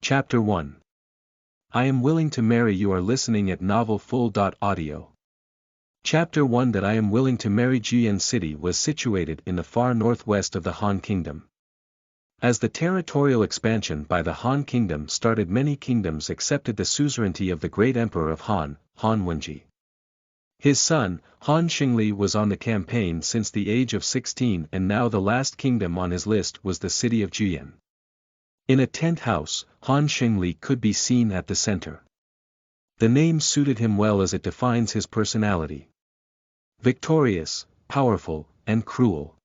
Chapter 1. I am willing to marry. You are listening at novelfull.audio. Chapter 1. That I am willing to marry. Jiyan City was situated in the far northwest of the Han Kingdom. As the territorial expansion by the Han Kingdom started, many kingdoms accepted the suzerainty of the great emperor of Han, Han Wenji. His son, Han Xingli, was on the campaign since the age of 16, and now the last kingdom on his list was the city of Jiyan. In a tent house, Han Xingli could be seen at the center. The name suited him well as it defines his personality. Victorious, powerful, and cruel.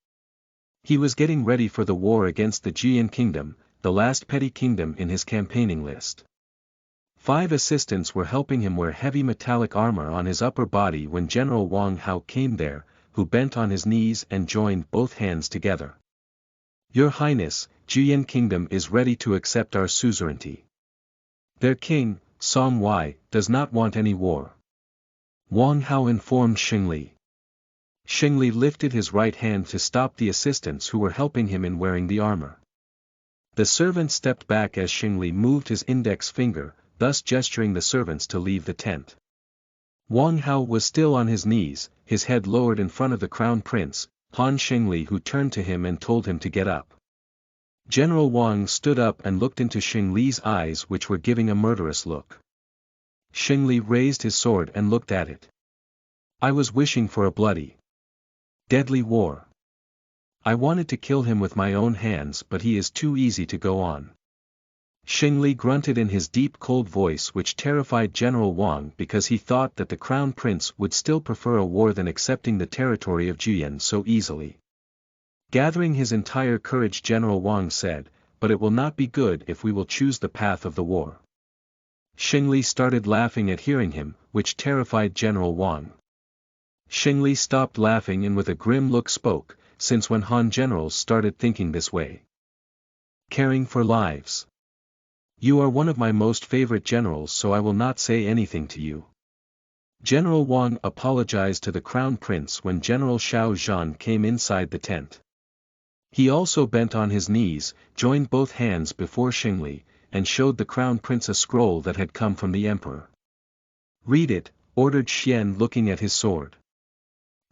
He was getting ready for the war against the Jiyan Kingdom, the last petty kingdom in his campaigning list. 5 assistants were helping him wear heavy metallic armor on his upper body when General Wang Hao came there, who bent on his knees and joined both hands together. Your Highness, Jiyan Kingdom is ready to accept our suzerainty. Their king, Song Wai, does not want any war. Wang Hao informed Xingli. Xingli lifted his right hand to stop the assistants who were helping him in wearing the armor. The servant stepped back as Xingli moved his index finger, thus gesturing the servants to leave the tent. Wang Hao was still on his knees, his head lowered in front of the crown prince, Han Xingli, who turned to him and told him to get up. General Wang stood up and looked into Xingli's eyes, which were giving a murderous look. Xingli raised his sword and looked at it. I was wishing for a bloody, deadly war. I wanted to kill him with my own hands, but he is too easy to go on. Xingli grunted in his deep cold voice, which terrified General Wang because he thought that the crown prince would still prefer a war than accepting the territory of Jiyan so easily. Gathering his entire courage, General Wang said, but it will not be good if we will choose the path of the war. Xingli started laughing at hearing him, which terrified General Wang. Xingli stopped laughing and with a grim look spoke, since when Han generals started thinking this way? Caring for lives. You are one of my most favorite generals, so I will not say anything to you. General Wang apologized to the crown prince when General Xiao Zhan came inside the tent. He also bent on his knees, joined both hands before Xingli, and showed the crown prince a scroll that had come from the emperor. Read it, ordered Xian, looking at his sword.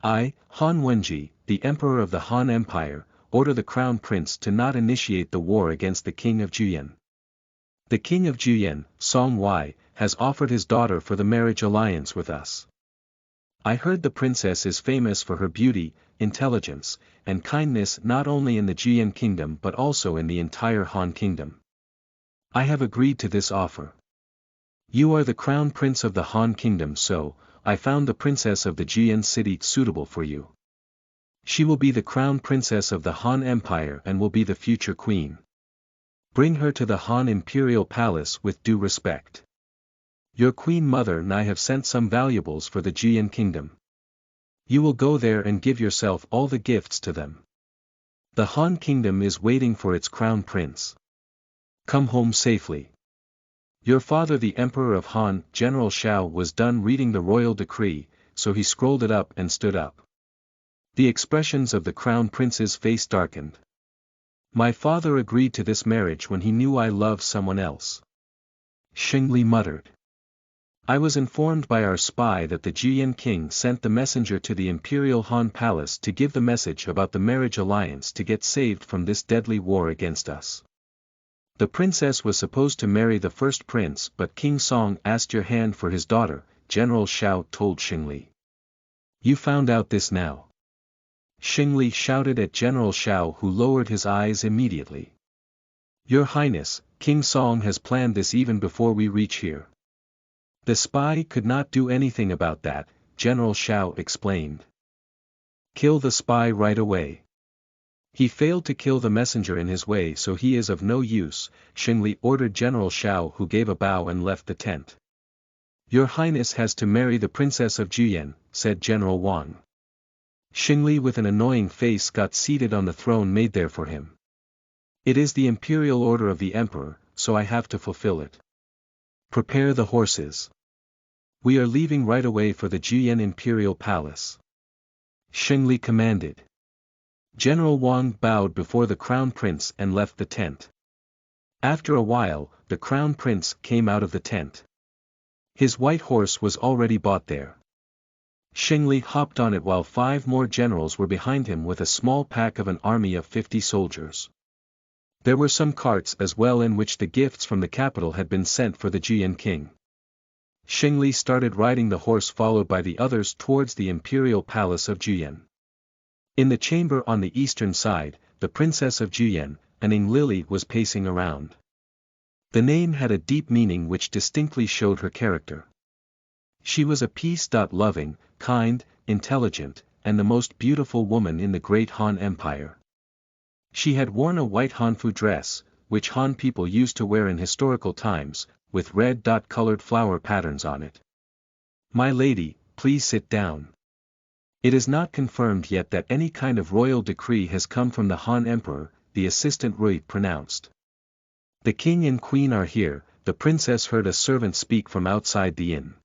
I, Han Wenji, the emperor of the Han Empire, order the crown prince to not initiate the war against the king of Jiyan. The king of Jiyan, Song Wai, has offered his daughter for the marriage alliance with us. I heard the princess is famous for her beauty, intelligence, and kindness not only in the Jiyan Kingdom but also in the entire Han Kingdom. I have agreed to this offer. You are the crown prince of the Han Kingdom, so I found the princess of the Jiyan city suitable for you. She will be the crown princess of the Han Empire and will be the future queen. Bring her to the Han Imperial Palace with due respect. Your queen mother and I have sent some valuables for the Jiyan Kingdom. You will go there and give yourself all the gifts to them. The Han Kingdom is waiting for its crown prince. Come home safely. Your father, the Emperor of Han, General Xiao, was done reading the royal decree, so he scrolled it up and stood up. The expressions of the crown prince's face darkened. My father agreed to this marriage when he knew I loved someone else. Xingli muttered. I was informed by our spy that the Jiyan king sent the messenger to the Imperial Han Palace to give the message about the marriage alliance to get saved from this deadly war against us. The princess was supposed to marry the first prince, but King Song asked your hand for his daughter, General Xiao told Xingli. You found out this now? Xingli shouted at General Xiao, who lowered his eyes immediately. Your Highness, King Song has planned this even before we reach here. The spy could not do anything about that, General Xiao explained. Kill the spy right away. He failed to kill the messenger in his way, so he is of no use, Xingli ordered General Xiao, who gave a bow and left the tent. Your Highness has to marry the princess of Jiyan, said General Wang. Xingli with an annoying face got seated on the throne made there for him. It is the imperial order of the emperor, so I have to fulfill it. Prepare the horses. We are leaving right away for the Jiyan Imperial Palace. Xingli commanded. General Wang bowed before the crown prince and left the tent. After a while, the crown prince came out of the tent. His white horse was already bought there. Xingli hopped on it while 5 more generals were behind him with a small pack of an army of 50 soldiers. There were some carts as well in which the gifts from the capital had been sent for the Jian king. Xingli started riding the horse followed by the others towards the imperial palace of Jian. In the chamber on the eastern side, the princess of Jian, Aning Lily, was pacing around. The name had a deep meaning which distinctly showed her character. She was a peace-loving, kind, intelligent, and the most beautiful woman in the great Han Empire. She had worn a white Hanfu dress, which Han people used to wear in historical times, with red dot-colored flower patterns on it. "My lady, please sit down. It is not confirmed yet that any kind of royal decree has come from the Han Emperor," the assistant Rui pronounced. "The king and queen are here," the princess heard a servant speak from outside the inn.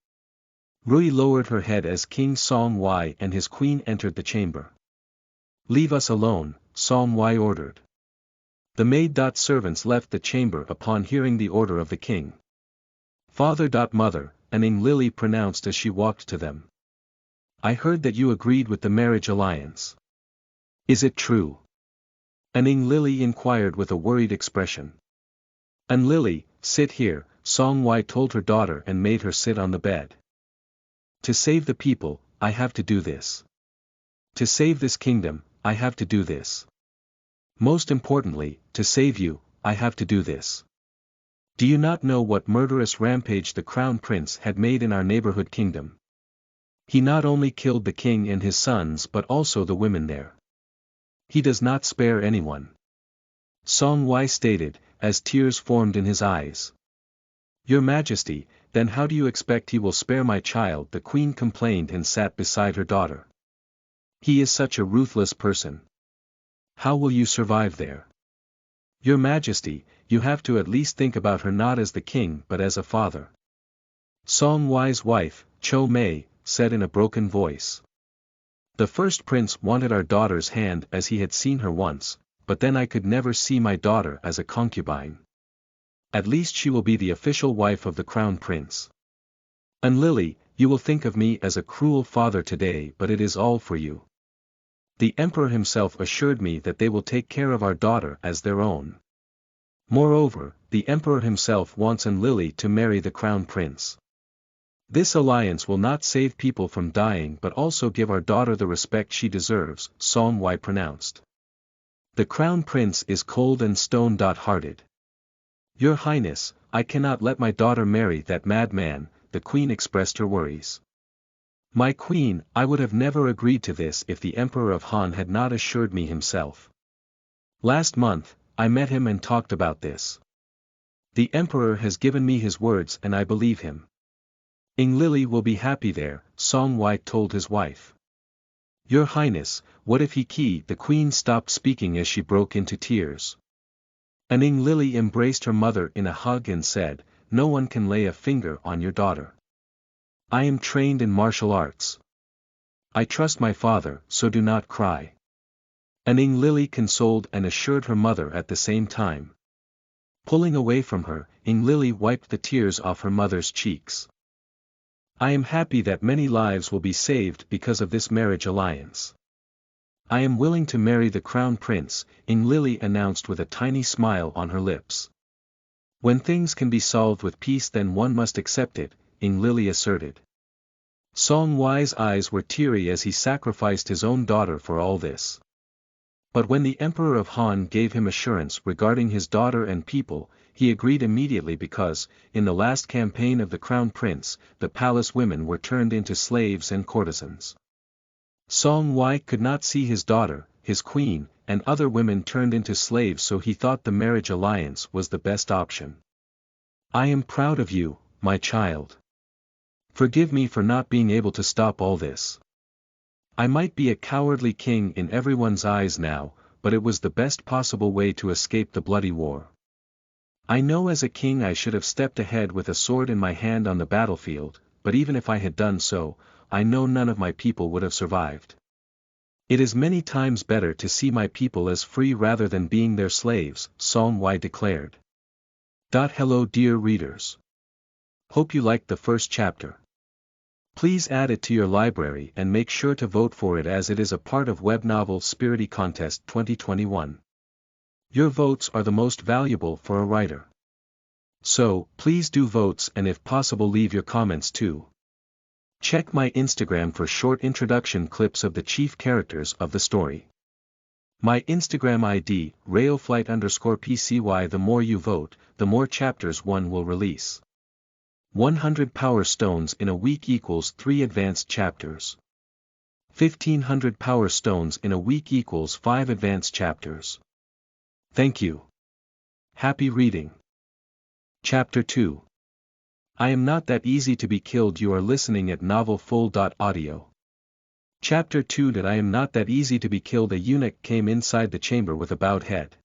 Rui lowered her head as King Song Wai and his queen entered the chamber. "Leave us alone," Song Wai ordered. The maid-servants left the chamber upon hearing the order of the king. "Father-mother," Aning Lily pronounced as she walked to them. "I heard that you agreed with the marriage alliance. Is it true?" Aning Lily inquired with a worried expression. "An Lily, sit here," Song Wai told her daughter and made her sit on the bed. "To save the people, I have to do this. To save this kingdom, I have to do this. Most importantly, to save you, I have to do this. Do you not know what murderous rampage the crown prince had made in our neighborhood kingdom? He not only killed the king and his sons but also the women there. He does not spare anyone." Song Wai stated, as tears formed in his eyes. "Your Majesty, then how do you expect he will spare my child?" the queen complained and sat beside her daughter. "He is such a ruthless person. How will you survive there? Your Majesty, you have to at least think about her not as the king but as a father." Song Wai's wife, Cho Mei, said in a broken voice. "The first prince wanted our daughter's hand as he had seen her once, but then I could never see my daughter as a concubine. At least she will be the official wife of the crown prince. And Lily, you will think of me as a cruel father today, but it is all for you. The emperor himself assured me that they will take care of our daughter as their own. Moreover, the emperor himself wants An Lily to marry the crown prince. This alliance will not save people from dying but also give our daughter the respect she deserves," Song Wai pronounced. "The crown prince is cold and stone-hearted. Your Highness, I cannot let my daughter marry that madman," the queen expressed her worries. "My queen, I would have never agreed to this if the Emperor of Han had not assured me himself. Last month, I met him and talked about this. The Emperor has given me his words and I believe him. Ing Lily will be happy there," Song Wai told his wife. "Your Highness, what if the queen stopped speaking as she broke into tears. Aning Lily embraced her mother in a hug and said, "No one can lay a finger on your daughter. I am trained in martial arts. I trust my father, so do not cry." Aning Lily consoled and assured her mother at the same time. Pulling away from her, Ing Lily wiped the tears off her mother's cheeks. "I am happy that many lives will be saved because of this marriage alliance. I am willing to marry the crown prince," Ing Lily announced with a tiny smile on her lips. "When things can be solved with peace then one must accept it," Ing Lily asserted. Song Wai's eyes were teary as he sacrificed his own daughter for all this. But when the Emperor of Han gave him assurance regarding his daughter and people, he agreed immediately because, in the last campaign of the crown prince, the palace women were turned into slaves and courtesans. Song Wai could not see his daughter, his queen, and other women turned into slaves, so he thought the marriage alliance was the best option. "I am proud of you, my child. Forgive me for not being able to stop all this. I might be a cowardly king in everyone's eyes now, but it was the best possible way to escape the bloody war. I know as a king I should have stepped ahead with a sword in my hand on the battlefield, but even if I had done so, I know none of my people would have survived. It is many times better to see my people as free rather than being their slaves," Song Wai declared. Hello dear readers. Hope you liked the first chapter. Please add it to your library and make sure to vote for it as it is a part of Web Novel Spirity Contest 2021. Your votes are the most valuable for a writer. So, please do votes and if possible leave your comments too. Check my Instagram for short introduction clips of the chief characters of the story. My Instagram ID, RayoFlight_PCY. The more you vote, the more chapters one will release. 100 power stones in a week equals 3 advanced chapters. 1500 power stones in a week equals 5 advanced chapters. Thank you. Happy reading. Chapter 2. I am not that easy to be killed. You are listening at novelfull.audio. Chapter 2. That I am not that easy to be killed. A eunuch came inside the chamber with a bowed head.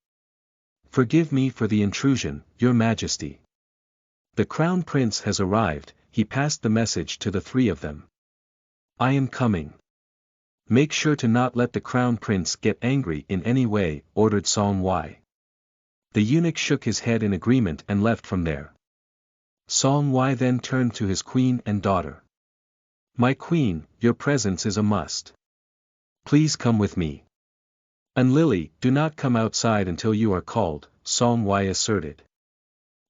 Forgive me for the intrusion, Your Majesty. The Crown Prince has arrived. He passed the message to the three of them. I am coming. Make sure to not let the Crown Prince get angry in any way, ordered Song Wai. The eunuch shook his head in agreement and left from there. Song Wai then turned to his queen and daughter. My queen, your presence is a must. Please come with me. And Lily, do not come outside until you are called, Song Wai asserted.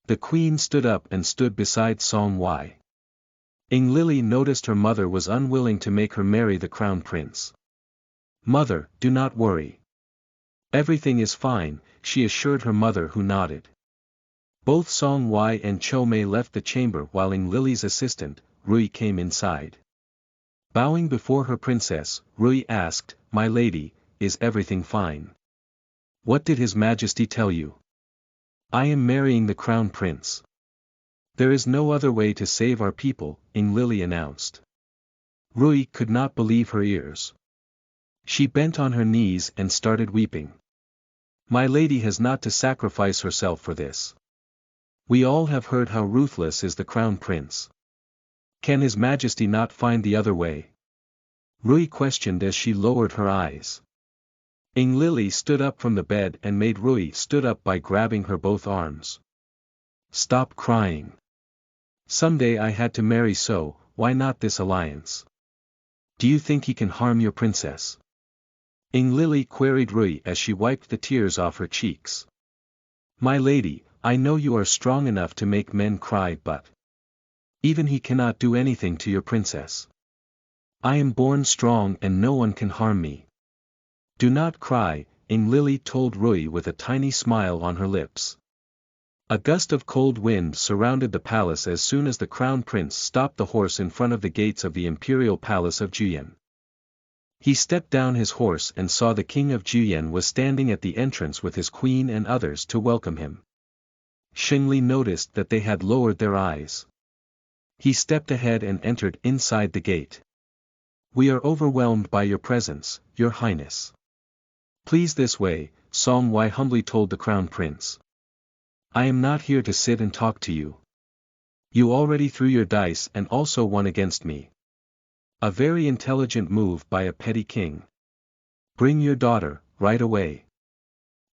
The queen stood up and stood beside Song Wai. Ing Lily noticed her mother was unwilling to make her marry the Crown Prince. Mother, do not worry. Everything is fine, she assured her mother, who nodded. Both Song Wai and Cho Mei left the chamber while Ing Lily's assistant, Rui, came inside. Bowing before her princess, Rui asked, My lady, is everything fine? What did His Majesty tell you? I am marrying the Crown Prince. There is no other way to save our people, Ing Lily announced. Rui could not believe her ears. She bent on her knees and started weeping. My lady has not to sacrifice herself for this. We all have heard how ruthless is the Crown Prince. Can His Majesty not find the other way? Rui questioned as she lowered her eyes. Ing Lily stood up from the bed and made Rui stood up by grabbing her both arms. Stop crying. Someday I had to marry, so why not this alliance? Do you think he can harm your princess? Ing Lily queried Rui as she wiped the tears off her cheeks. My lady, I know you are strong enough to make men cry, but even he cannot do anything to your princess. I am born strong and no one can harm me. Do not cry, Ing Lily told Rui with a tiny smile on her lips. A gust of cold wind surrounded the palace as soon as the Crown Prince stopped the horse in front of the gates of the imperial palace of Juyan. He stepped down his horse and saw the king of Juyan was standing at the entrance with his queen and others to welcome him. Xingli noticed that they had lowered their eyes. He stepped ahead and entered inside the gate. We are overwhelmed by your presence, Your Highness. Please this way, Song Wai humbly told the Crown Prince. I am not here to sit and talk to you. You already threw your dice and also won against me. A very intelligent move by a petty king. Bring your daughter, right away.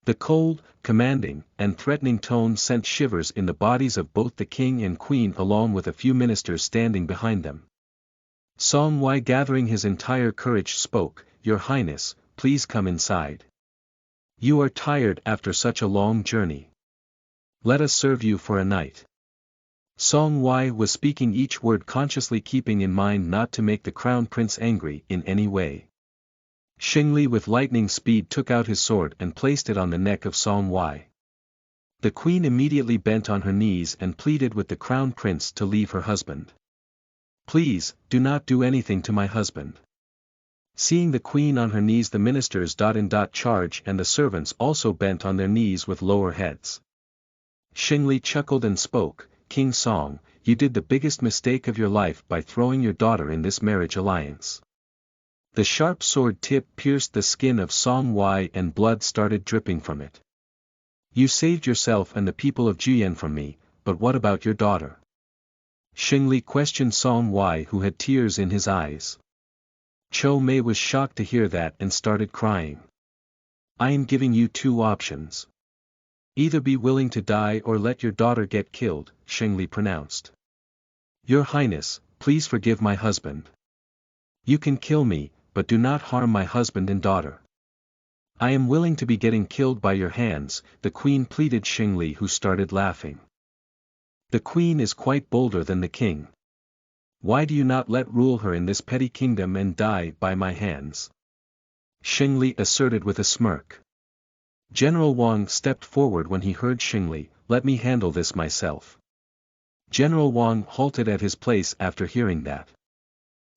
The cold, commanding, and threatening tone sent shivers in the bodies of both the king and queen along with a few ministers standing behind them. Song Wai, gathering his entire courage, spoke, Your Highness, please come inside. You are tired after such a long journey. Let us serve you for a night. Song Wai was speaking each word consciously, keeping in mind not to make the Crown Prince angry in any way. Xingli with lightning speed took out his sword and placed it on the neck of Song Wai. The queen immediately bent on her knees and pleaded with the Crown Prince to leave her husband. Please, do not do anything to my husband. Seeing the queen on her knees, the ministers charge and the servants also bent on their knees with lower heads. Xingli chuckled and spoke, King Song, you did the biggest mistake of your life by throwing your daughter in this marriage alliance. The sharp sword tip pierced the skin of Song Wai and blood started dripping from it. You saved yourself and the people of Juyan from me, but what about your daughter? Xingli questioned Song Wai, who had tears in his eyes. Cho Mei was shocked to hear that and started crying. I am giving you two options. Either be willing to die or let your daughter get killed, Shengli pronounced. Your Highness, please forgive my husband. You can kill me, but do not harm my husband and daughter. I am willing to be getting killed by your hands, the queen pleaded Shengli, who started laughing. The queen is quite bolder than the king. Why do you not let rule her in this petty kingdom and die by my hands? Shengli asserted with a smirk. General Wang stepped forward when he heard Shengli, let me handle this myself. General Wang halted at his place after hearing that.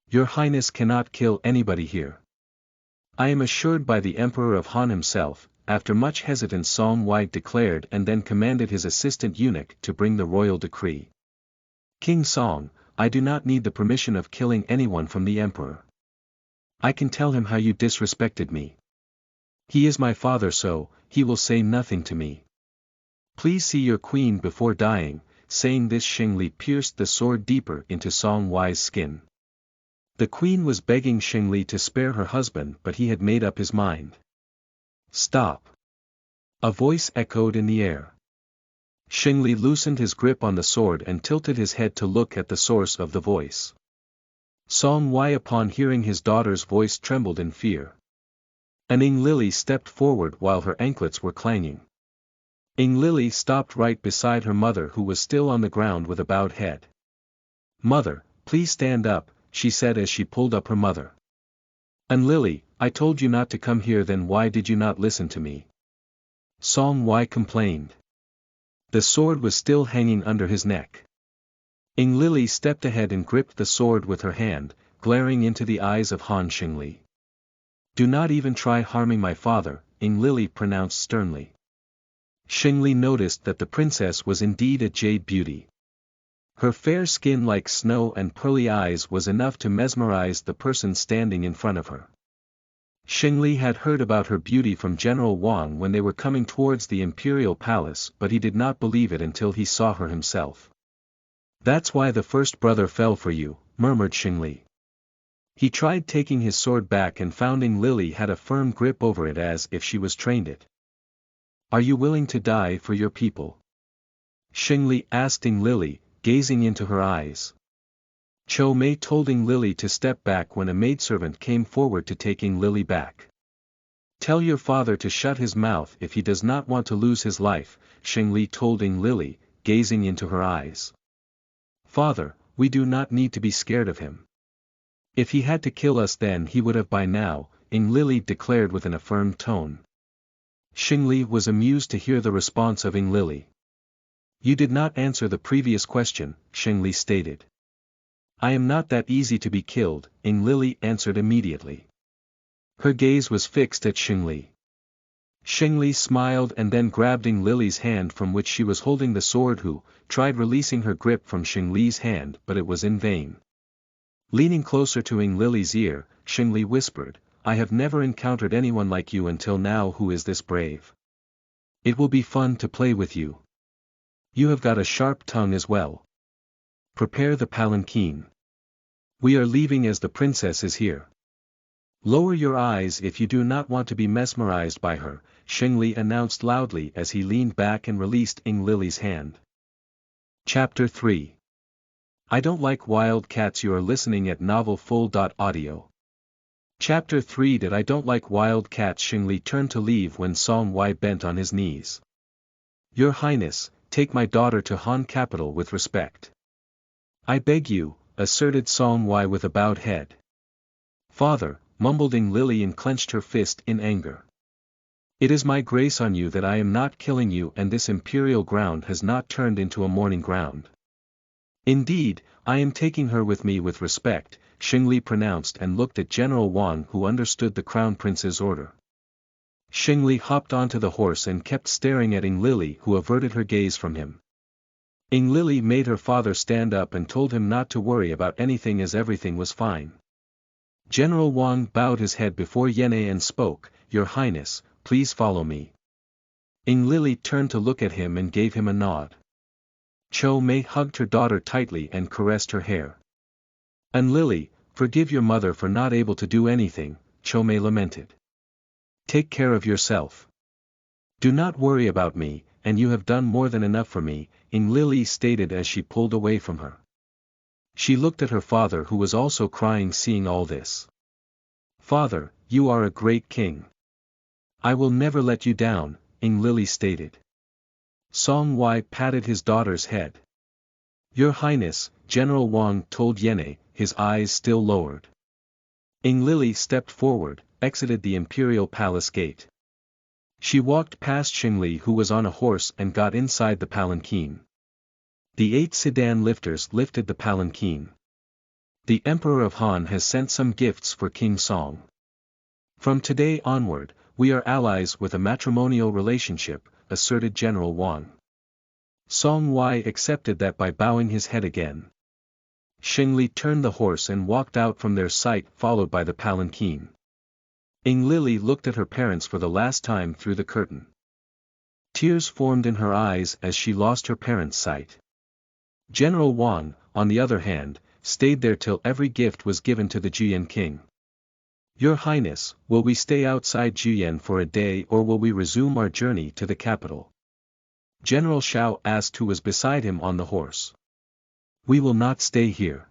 Your Highness cannot kill anybody here. I am assured by the Emperor of Han himself. After much hesitance Song Wai declared and then commanded his assistant eunuch to bring the royal decree. King Song, I do not need the permission of killing anyone from the Emperor. I can tell him how you disrespected me. He is my father, so he will say nothing to me. Please see your queen before dying. Saying this, Shengli pierced the sword deeper into Song Wai's skin. The queen was begging Shengli to spare her husband, but he had made up his mind. Stop! A voice echoed in the air. Shengli loosened his grip on the sword and tilted his head to look at the source of the voice. Song Wai, upon hearing his daughter's voice, trembled in fear. Ning Lily stepped forward while her anklets were clanging. Ning Lily stopped right beside her mother, who was still on the ground with a bowed head. Mother, please stand up, she said as she pulled up her mother. Ning Lily, I told you not to come here, then why did you not listen to me? Song Wai complained. The sword was still hanging under his neck. Ning Lily stepped ahead and gripped the sword with her hand, glaring into the eyes of Han Shengli. Do not even try harming my father, Ning Lily pronounced sternly. Shengli noticed that the princess was indeed a jade beauty. Her fair skin like snow and pearly eyes was enough to mesmerize the person standing in front of her. Shengli had heard about her beauty from General Wang when they were coming towards the imperial palace, but he did not believe it until he saw her himself. That's why the first brother fell for you, murmured Shengli. He tried taking his sword back and found Ning Lily had a firm grip over it as if she was trained it. Are you willing to die for your people? Shengli asked Ning Lily, gazing into her eyes. Cho Mei told Ning Lily to step back when a maidservant came forward to take Ning Lily back. Tell your father to shut his mouth if he does not want to lose his life, Shengli told Ning Lily, gazing into her eyes. Father, we do not need to be scared of him. If he had to kill us then he would have by now, Ning Lily declared with an affirmed tone. Shengli was amused to hear the response of Ning Lily. You did not answer the previous question, Shengli stated. I am not that easy to be killed, Ning Lily answered immediately. Her gaze was fixed at Shengli. Shengli smiled and then grabbed Ning Lily's hand from which she was holding the sword, who tried releasing her grip from Shengli's hand, but it was in vain. Leaning closer to Ning Lily's ear, Shengli whispered, I have never encountered anyone like you until now who is this brave. It will be fun to play with you. You have got a sharp tongue as well. Prepare the palanquin. We are leaving as the princess is here. Lower your eyes if you do not want to be mesmerized by her, Shengli announced loudly as he leaned back and released Ning Lily's hand. Chapter 3. I don't like wild cats. You are listening at novelfull.audio. Chapter 3. That I don't like wild cats. Shengli turned to leave when Song Wai bent on his knees. Your Highness, take my daughter to Han capital with respect. I beg you, asserted Song Wai with a bowed head. Father, mumbled Ning Lily and clenched her fist in anger. It is my grace on you that I am not killing you, and this imperial ground has not turned into a mourning ground. Indeed, I am taking her with me with respect, Shengli pronounced and looked at General Wang, who understood the crown prince's order. Shengli hopped onto the horse and kept staring at Ning Lily, who averted her gaze from him. Ning Lily made her father stand up and told him not to worry about anything as everything was fine. General Wang bowed his head before Yene and spoke, Your Highness, please follow me. Ning Lily turned to look at him and gave him a nod. Cho Mei hugged her daughter tightly and caressed her hair. Ning Lily, forgive your mother for not able to do anything, Cho Mei lamented. Take care of yourself. Do not worry about me, and you have done more than enough for me, Ing Lily stated as she pulled away from her. She looked at her father who was also crying seeing all this. Father, you are a great king. I will never let you down, Ing Lily stated. Song Wai patted his daughter's head. Your Highness, General Wang told Yene, his eyes still lowered. Ing Lily stepped forward, exited the imperial palace gate. She walked past Xingli who was on a horse and got inside the palanquin. The 8 sedan lifters lifted the palanquin. The Emperor of Han has sent some gifts for King Song. From today onward, we are allies with a matrimonial relationship, asserted General Wang. Song Wai accepted that by bowing his head again. Xingli turned the horse and walked out from their sight followed by the palanquin. Ing Lily looked at her parents for the last time through the curtain. Tears formed in her eyes as she lost her parents' sight. General Wang, on the other hand, stayed there till every gift was given to the Jiyan king. Your Highness, will we stay outside Jiyan for a day or will we resume our journey to the capital? General Shao asked who was beside him on the horse. We will not stay here.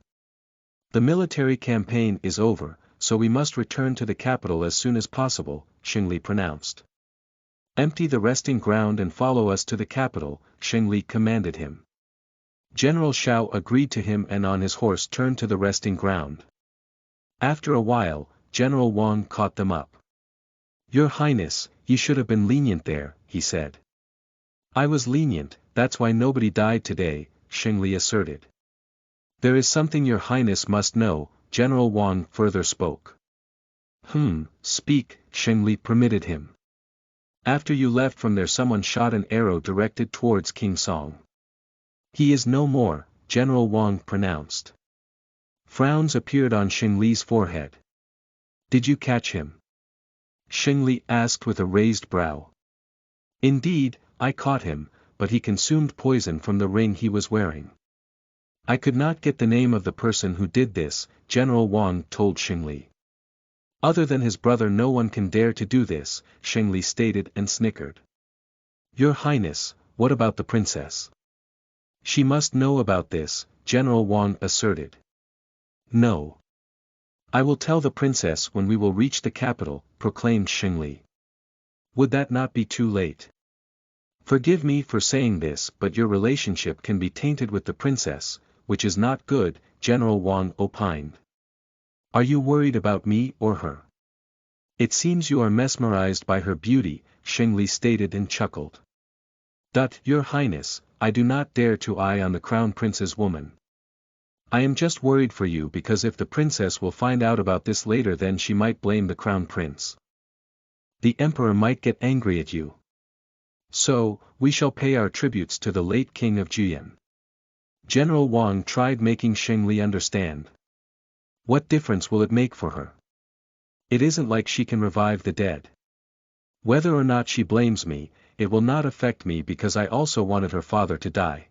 The military campaign is over, so we must return to the capital as soon as possible, Xingli pronounced. Empty the resting ground and follow us to the capital, Xingli commanded him. General Shao agreed to him and on his horse turned to the resting ground. After a while, General Wang caught them up. Your Highness, you should have been lenient there, he said. I was lenient, that's why nobody died today, Xingli asserted. There is something your Highness must know, General Wang further spoke. Speak, Xingli permitted him. After you left from there someone shot an arrow directed towards King Song. He is no more, General Wang pronounced. Frowns appeared on Xingli's forehead. Did you catch him? Xingli asked with a raised brow. Indeed, I caught him, but he consumed poison from the ring he was wearing. I could not get the name of the person who did this, General Wang told Xingli. Other than his brother no one can dare to do this, Xingli stated and snickered. Your Highness, what about the princess? She must know about this, General Wang asserted. No. I will tell the princess when we will reach the capital, proclaimed Xingli. Would that not be too late? Forgive me for saying this but your relationship can be tainted with the princess, which is not good, General Wang opined. Are you worried about me or her? It seems you are mesmerized by her beauty, Xingli stated and chuckled. Your Highness, I do not dare to eye on the crown prince's woman. I am just worried for you because if the princess will find out about this later then she might blame the crown prince. The emperor might get angry at you. So, we shall pay our tributes to the late king of Jiyan. General Wang tried making Xingli understand. What difference will it make for her? It isn't like she can revive the dead. Whether or not she blames me, it will not affect me because I also wanted her father to die.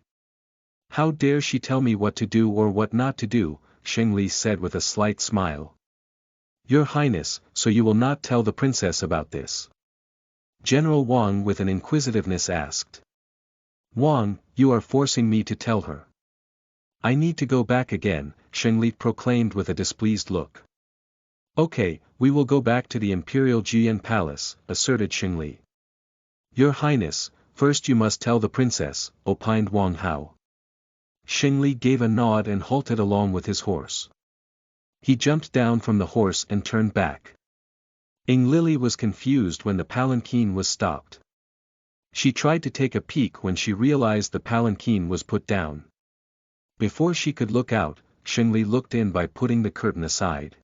How dare she tell me what to do or what not to do, Xingli said with a slight smile. Your Highness, so you will not tell the princess about this? General Wang with an inquisitiveness asked. Wang, you are forcing me to tell her. I need to go back again, Xingli proclaimed with a displeased look. Okay, we will go back to the Imperial Jiyan Palace, asserted Xingli. Your Highness, first you must tell the princess, opined Wang Hao. Xingli gave a nod and halted along with his horse. He jumped down from the horse and turned back. Ing Lily was confused when the palanquin was stopped. She tried to take a peek when she realized the palanquin was put down. Before she could look out, Xingli looked in by putting the curtain aside.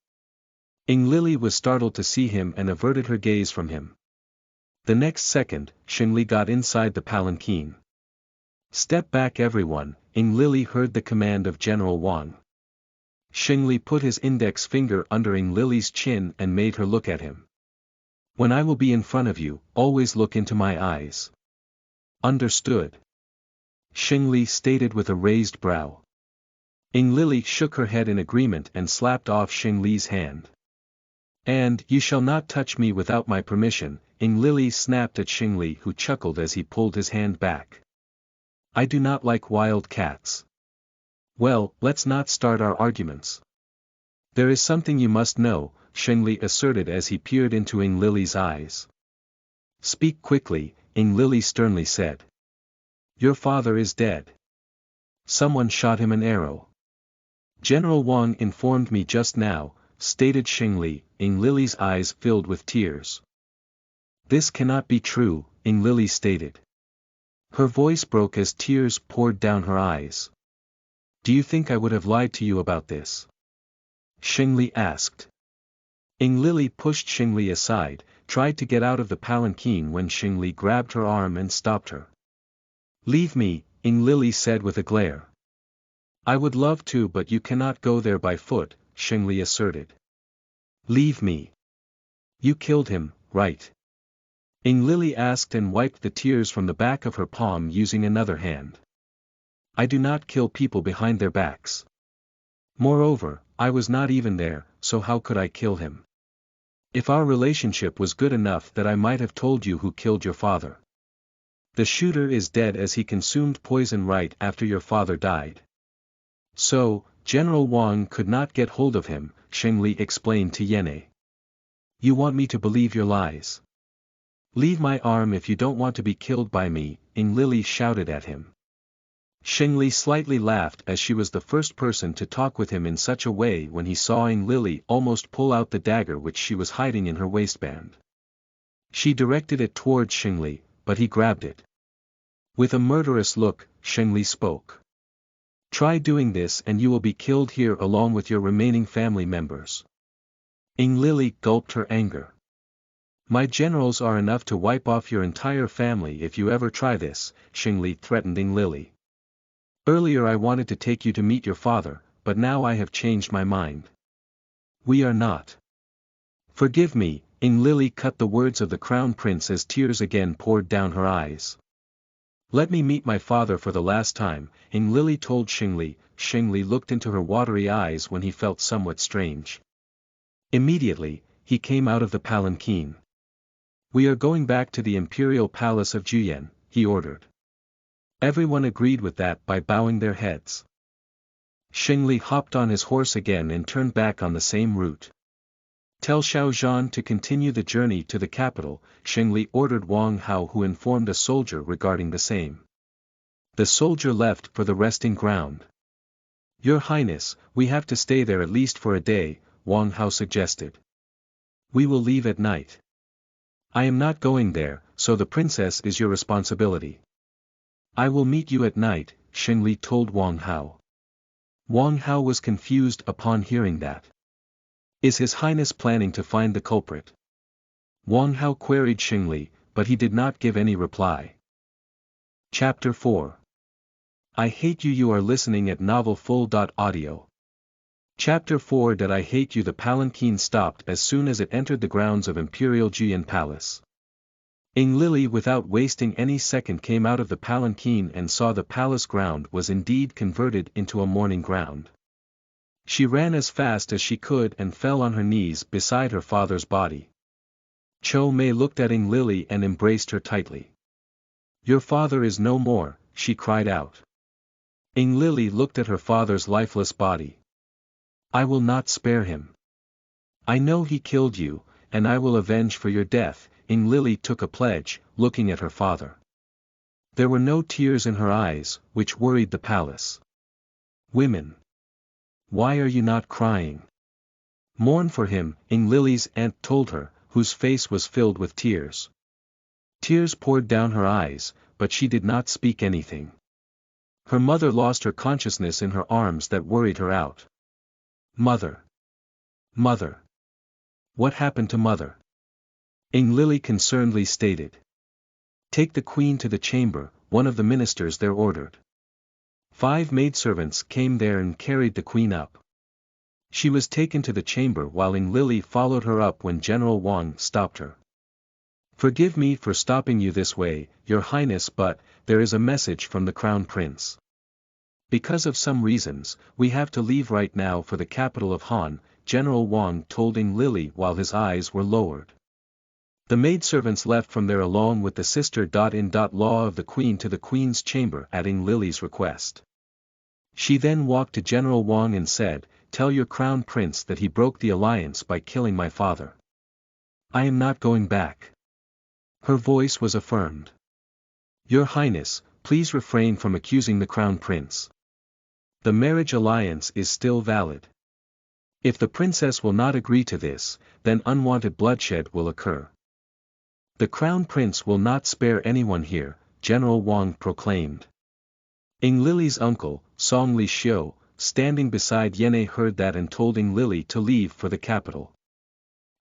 Ing Lily was startled to see him and averted her gaze from him. The next second, Xingli got inside the palanquin. Step back everyone, Ing Lily heard the command of General Wang. Xingli put his index finger under Ing Lily's chin and made her look at him. When I will be in front of you, always look into my eyes. Understood. Xingli stated with a raised brow. Ing Lily shook her head in agreement and slapped off Xingli's hand. And, you shall not touch me without my permission, Ing Lily snapped at Xing Li, who chuckled as he pulled his hand back. I do not like wild cats. Well, let's not start our arguments. There is something you must know, Xing Li asserted as he peered into Ing Lily's eyes. Speak quickly, Ing Lily sternly said. Your father is dead. Someone shot him an arrow. General Wang informed me just now, stated Xing Li, Ing Lily's eyes filled with tears. This cannot be true, Ing Lily stated. Her voice broke as tears poured down her eyes. Do you think I would have lied to you about this? Xing Li asked. Ing Lily pushed Xing Li aside, tried to get out of the palanquin when Xing Li grabbed her arm and stopped her. Leave me, Ing Lily said with a glare. I would love to, but you cannot go there by foot, Xing Li asserted. Leave me. You killed him, right? Ing Lily asked and wiped the tears from the back of her palm using another hand. I do not kill people behind their backs. Moreover, I was not even there, so how could I kill him? If our relationship was good enough that I might have told you who killed your father. The shooter is dead as he consumed poison right after your father died. So, General Wang could not get hold of him, Xing Li explained to Yene. You want me to believe your lies? Leave my arm if you don't want to be killed by me, Ing Lily shouted at him. Xing Li slightly laughed as she was the first person to talk with him in such a way when he saw Ing Lily almost pull out the dagger which she was hiding in her waistband. She directed it towards Xing Li, but he grabbed it. With a murderous look, Xing Li spoke. Try doing this and you will be killed here along with your remaining family members. Ing Lily gulped her anger. My generals are enough to wipe off your entire family if you ever try this, Xing Li threatened Ing Lily. Earlier I wanted to take you to meet your father, but now I have changed my mind. We are not. Forgive me, Ing Lily cut the words of the crown prince as tears again poured down her eyes. Let me meet my father for the last time, Ing Lily told Xing Li. Xing Li looked into her watery eyes when he felt somewhat strange. Immediately, he came out of the palanquin. We are going back to the imperial palace of Juyan, he ordered. Everyone agreed with that by bowing their heads. Xing Li hopped on his horse again and turned back on the same route. Tell Xiao Zhan to continue the journey to the capital, Xing Li ordered Wang Hao, who informed a soldier regarding the same. The soldier left for the resting ground. Your Highness, we have to stay there at least for a day, Wang Hao suggested. We will leave at night. I am not going there, so the princess is your responsibility. I will meet you at night, Xing Li told Wang Hao. Wang Hao was confused upon hearing that. Is His Highness planning to find the culprit? Wang Hao queried Xing Li, but he did not give any reply. Chapter 4. I Hate You. You are listening at novelfull.audio. Chapter 4. Did I hate you? The palanquin stopped as soon as it entered the grounds of Imperial Juyan Palace. Ing Lily without wasting any second came out of the palanquin and saw the palace ground was indeed converted into a mourning ground. She ran as fast as she could and fell on her knees beside her father's body. Cho Mei looked at Ing Lily and embraced her tightly. Your father is no more, she cried out. Ing Lily looked at her father's lifeless body. I will not spare him. I know he killed you, and I will avenge for your death, Ing Lily took a pledge, looking at her father. There were no tears in her eyes, which worried the palace. Women. Why are you not crying? Mourn for him, Ing Lily's aunt told her, whose face was filled with tears. Tears poured down her eyes, but she did not speak anything. Her mother lost her consciousness in her arms that worried her out. Mother. Mother. What happened to mother? Ing Lily concernedly stated. Take the queen to the chamber, one of the ministers there ordered. 5 maidservants came there and carried the queen up. She was taken to the chamber while Ing Lily followed her up when General Wang stopped her. Forgive me for stopping you this way, Your Highness, but there is a message from the Crown Prince. Because of some reasons, we have to leave right now for the capital of Han, General Wang told Ing Lily while his eyes were lowered. The maidservants left from there along with the sister-in-law of the queen to the queen's chamber at Ing Lily's request. She then walked to General Wang and said, "Tell your crown prince that he broke the alliance by killing my father. I am not going back." Her voice was affirmed. "Your Highness, please refrain from accusing the crown prince. The marriage alliance is still valid. If the princess will not agree to this, then unwanted bloodshed will occur. The crown prince will not spare anyone here," General Wang proclaimed. Ing Lily's uncle, Song Li Xiu, standing beside Yene heard that and told Ing Lily to leave for the capital.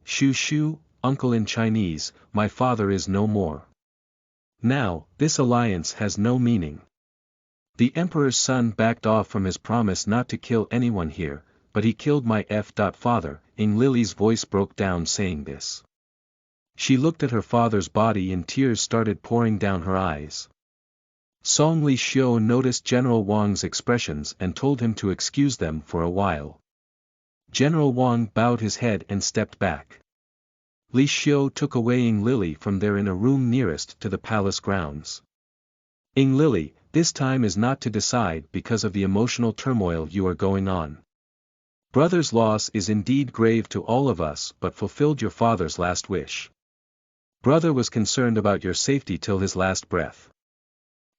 "Shu Shu, uncle in Chinese, my father is no more. Now, this alliance has no meaning." The emperor's son backed off from his promise not to kill anyone here, but he killed my father. Ing Lily's voice broke down saying this. She looked at her father's body and tears started pouring down her eyes. Song Li Xiu noticed General Wang's expressions and told him to excuse them for a while. General Wang bowed his head and stepped back. Li Xiu took away Ing Lily from there in a room nearest to the palace grounds. "Ing Lily, this time is not to decide because of the emotional turmoil you are going on. Brother's loss is indeed grave to all of us but fulfilled your father's last wish. Brother was concerned about your safety till his last breath.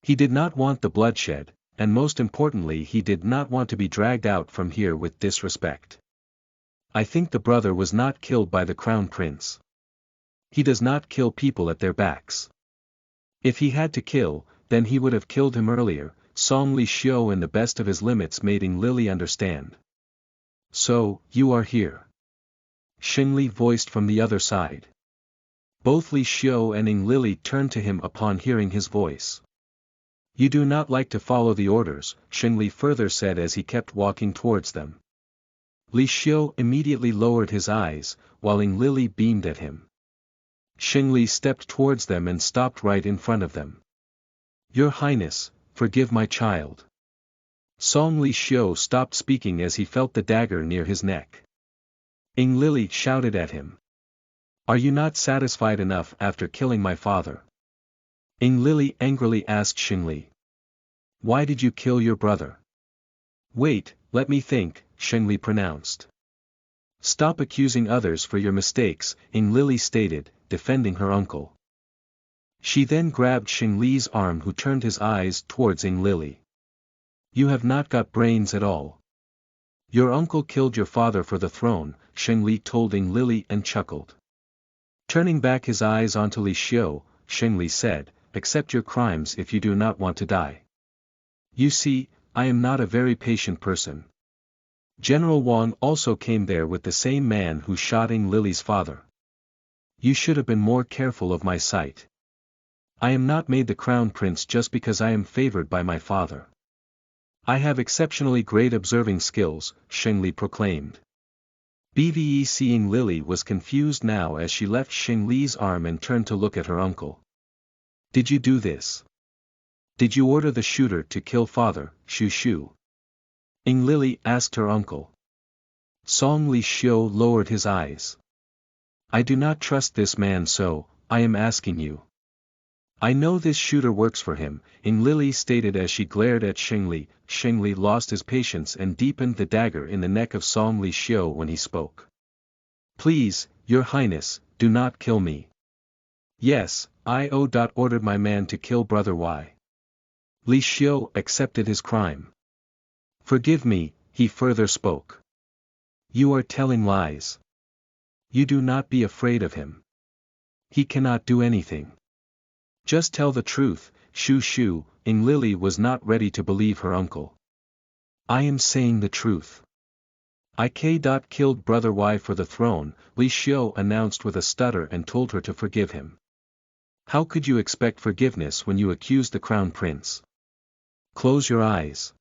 He did not want the bloodshed, and most importantly he did not want to be dragged out from here with disrespect. I think the brother was not killed by the crown prince. He does not kill people at their backs. If he had to kill, then he would have killed him earlier." Song Li Xiu in the best of his limits made Ing Lily understand. "So, you are here?" Xing Li voiced from the other side. Both Li Xiu and Ing Lily turned to him upon hearing his voice. "You do not like to follow the orders," Xing Li further said as he kept walking towards them. Li Xiu immediately lowered his eyes, while Ing Lily beamed at him. Xing Li stepped towards them and stopped right in front of them. "Your Highness, forgive my child." Song Li Xiu stopped speaking as he felt the dagger near his neck. Ing Lily shouted at him. "Are you not satisfied enough after killing my father?" Ing Lily angrily asked Xing Li. "Why did you kill your brother?" "Wait, let me think," Xing Li pronounced. "Stop accusing others for your mistakes," Ing Lily stated, defending her uncle. She then grabbed Xing Li's arm who turned his eyes towards Ing Lily. "You have not got brains at all. Your uncle killed your father for the throne," Xing Li told Ing Lily and chuckled. Turning back his eyes onto Li Xiu, Xing Li said, "Accept your crimes if you do not want to die. You see, I am not a very patient person." General Wang also came there with the same man who shot Ing Lily's father. "You should have been more careful of my sight. I am not made the crown prince just because I am favored by my father. I have exceptionally great observing skills," Xing Li proclaimed. Ing Lily was confused now as she left Xing Li's arm and turned to look at her uncle. "Did you do this? Did you order the shooter to kill father, Shu Shu?" Ing Lily asked her uncle. Song Li Xiu lowered his eyes. "I do not trust this man, so I am asking you." "I know this shooter works for him," Ing Lily stated as she glared at Xing Li. Xing Li lost his patience and deepened the dagger in the neck of Song Li Xiu when he spoke. "Please, your Highness, do not kill me. Yes, I ordered my man to kill brother Y. Li Xiu accepted his crime. "Forgive me," he further spoke. "You are telling lies. You do not be afraid of him. He cannot do anything. Just tell the truth, Shu Shu." Ing Lily was not ready to believe her uncle. "I am saying the truth. I killed brother Y for the throne," Li Xiu announced with a stutter and told her to forgive him. "How could you expect forgiveness when you accuse the crown prince? Close your eyes.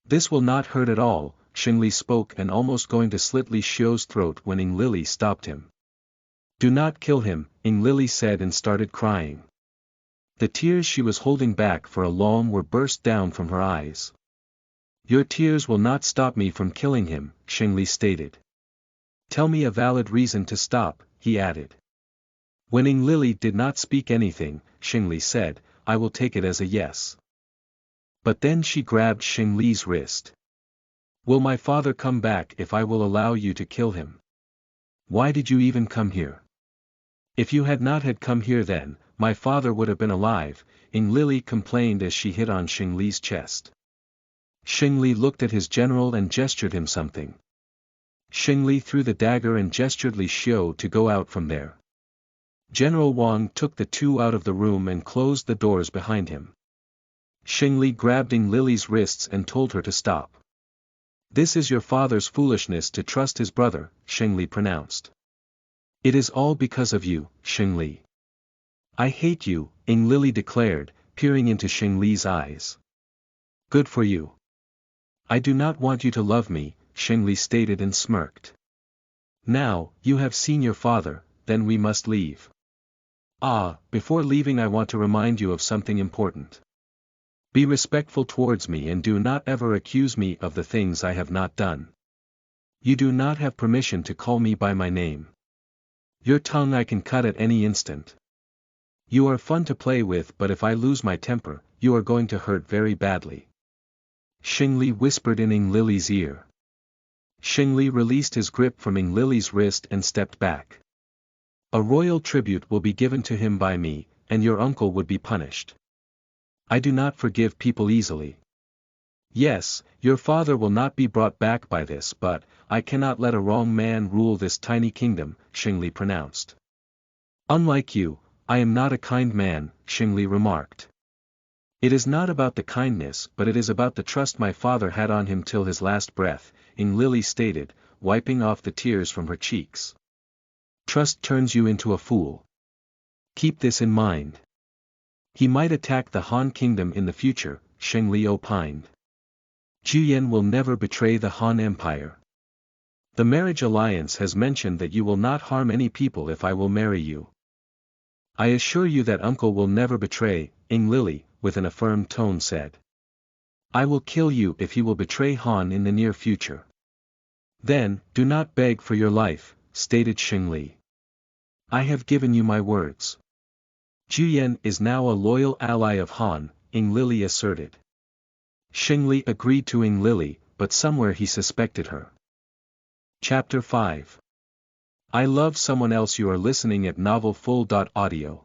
This will not hurt at all," Xing Li spoke and almost going to slit Li Xiu's throat when Ing Lily stopped him. "Do not kill him," Ing Lily said and started crying. The tears she was holding back for a long were burst down from her eyes. "Your tears will not stop me from killing him," Xing Li stated. "Tell me a valid reason to stop," he added. When Ing Lily did not speak anything, Xingli said, I will take it as a yes. But then she grabbed Xingli's wrist. Will my father come back if I will allow you to kill him? Why did you even come here? If you had not had come here then, my father would have been alive, Ing Lily complained as she hit on Xingli's chest. Xingli looked at his general and gestured him something. Xingli threw the dagger and gestured Li Xiu to go out from there. General Wang took the two out of the room and closed the doors behind him. Xingli grabbed Ing Lily's wrists and told her to stop. This is your father's foolishness to trust his brother, Xingli pronounced. It is all because of you, Xingli. I hate you, Ing Lily declared, peering into Xingli's eyes. Good for you. I do not want you to love me, Xingli stated and smirked. Now, you have seen your father, then we must leave. Before leaving I want to remind you of something important. Be respectful towards me and do not ever accuse me of the things I have not done. You do not have permission to call me by my name. Your tongue I can cut at any instant. You are fun to play with, but if I lose my temper, you are going to hurt very badly. Xingli whispered in Ing Lily's ear. Xingli released his grip from Ing Lily's wrist and stepped back. A royal tribute will be given to him by me, and your uncle would be punished. I do not forgive people easily. Yes, your father will not be brought back by this, but I cannot let a wrong man rule this tiny kingdom, Xingli pronounced. Unlike you, I am not a kind man, Xingli remarked. It is not about the kindness but it is about the trust my father had on him till his last breath, Ing Lily stated, wiping off the tears from her cheeks. Trust turns you into a fool. Keep this in mind. He might attack the Han Kingdom in the future, Xingli opined. Juyan will never betray the Han Empire. The marriage alliance has mentioned that you will not harm any people if I will marry you. I assure you that uncle will never betray, Ing Lily, with an affirmed tone said. I will kill you if he will betray Han in the near future. Then, do not beg for your life, stated Xingli. I have given you my words. Juyan is now a loyal ally of Han, Ing Lily asserted. Xingli agreed to Ing Lily, but somewhere he suspected her. Chapter 5. I Love Someone Else. You are listening at novelfull.audio.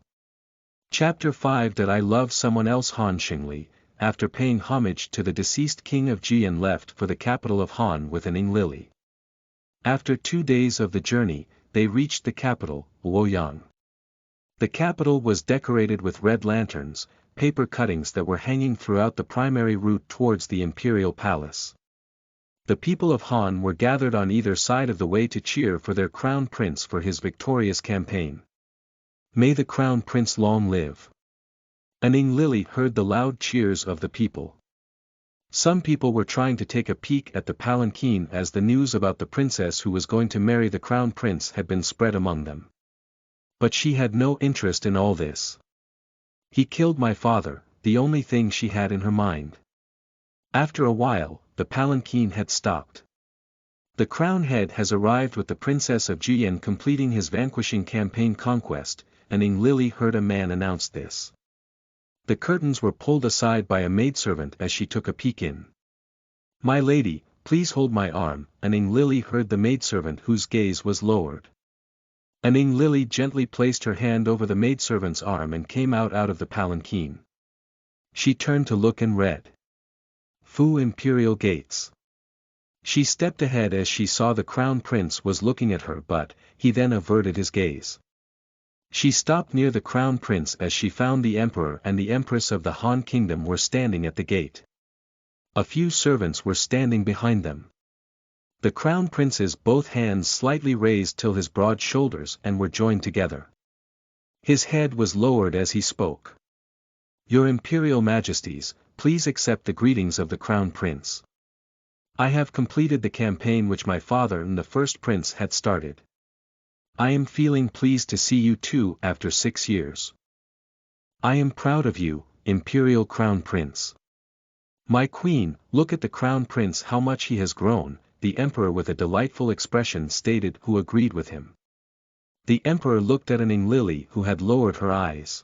Chapter 5. That I Love Someone Else. Han Xingli, after paying homage to the deceased king of Jian, left for the capital of Han with an Ing Lily. After 2 days of the journey, they reached the capital, Luoyang. The capital was decorated with red lanterns, paper cuttings that were hanging throughout the primary route towards the imperial palace. The people of Han were gathered on either side of the way to cheer for their crown prince for his victorious campaign. May the crown prince long live. And Ing Lily heard the loud cheers of the people. Some people were trying to take a peek at the palanquin as the news about the princess who was going to marry the crown prince had been spread among them. But she had no interest in all this. He killed my father, the only thing she had in her mind. After a while, the palanquin had stopped. The crown head has arrived with the princess of Jian completing his vanquishing campaign conquest, and Ing Lily heard a man announce this. The curtains were pulled aside by a maidservant as she took a peek in. My lady, please hold my arm, and Ing Lily heard the maidservant whose gaze was lowered. And Ing Lily gently placed her hand over the maidservant's arm and came out of the palanquin. She turned to look and read. Fu Imperial Gates. She stepped ahead as she saw the crown prince was looking at her, but he then averted his gaze. She stopped near the crown prince as she found the emperor and the empress of the Han Kingdom were standing at the gate. A few servants were standing behind them. The crown prince's both hands slightly raised till his broad shoulders and were joined together. His head was lowered as he spoke. Your Imperial Majesties, please accept the greetings of the crown prince. I have completed the campaign which my father and the first prince had started. I am feeling pleased to see you too after 6 years. I am proud of you, Imperial Crown Prince. My queen, look at the crown prince, how much he has grown, the emperor with a delightful expression stated, who agreed with him. The emperor looked at Ning Lily who had lowered her eyes.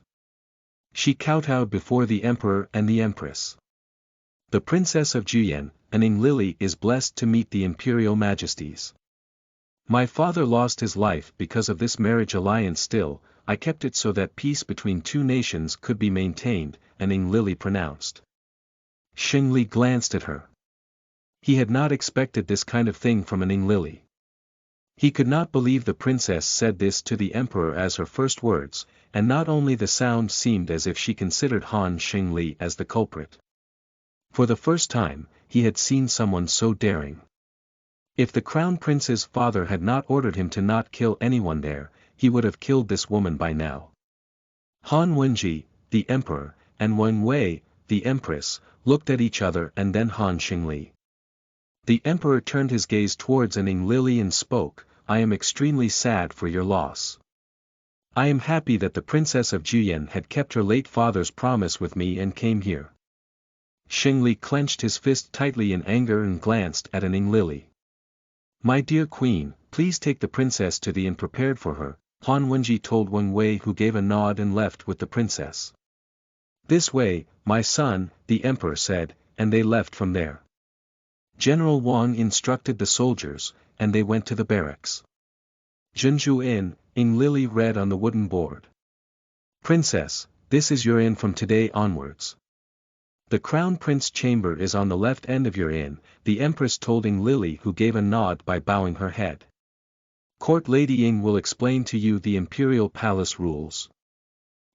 She kowtowed before the emperor and the empress. The princess of Juyen, Ning Lily, is blessed to meet the imperial majesties. My father lost his life because of this marriage alliance. Still, I kept it so that peace between two nations could be maintained, Ning Lily pronounced. Xingli glanced at her. He had not expected this kind of thing from Ning Lily. He could not believe the princess said this to the emperor as her first words, and not only the sound seemed as if she considered Han Xingli as the culprit. For the first time, he had seen someone so daring. If the crown prince's father had not ordered him to not kill anyone there, he would have killed this woman by now. Han Wenji, the emperor, and Wen Wei, the empress, looked at each other and then Han Xingli. The emperor turned his gaze towards Ning Lily and spoke, I am extremely sad for your loss. I am happy that the princess of Juyen had kept her late father's promise with me and came here. Xingli clenched his fist tightly in anger and glanced at Ning Lily. My dear queen, please take the princess to the inn prepared for her, Han Wenji told Wen Wei, who gave a nod and left with the princess. This way, my son, the emperor said, and they left from there. General Wang instructed the soldiers, and they went to the barracks. Zhenju Inn, Ning Lily read on the wooden board. Princess, this is your inn from today onwards. The crown prince chamber is on the left end of your inn, the empress told Ning Lily, who gave a nod by bowing her head. Court Lady Ying will explain to you the imperial palace rules.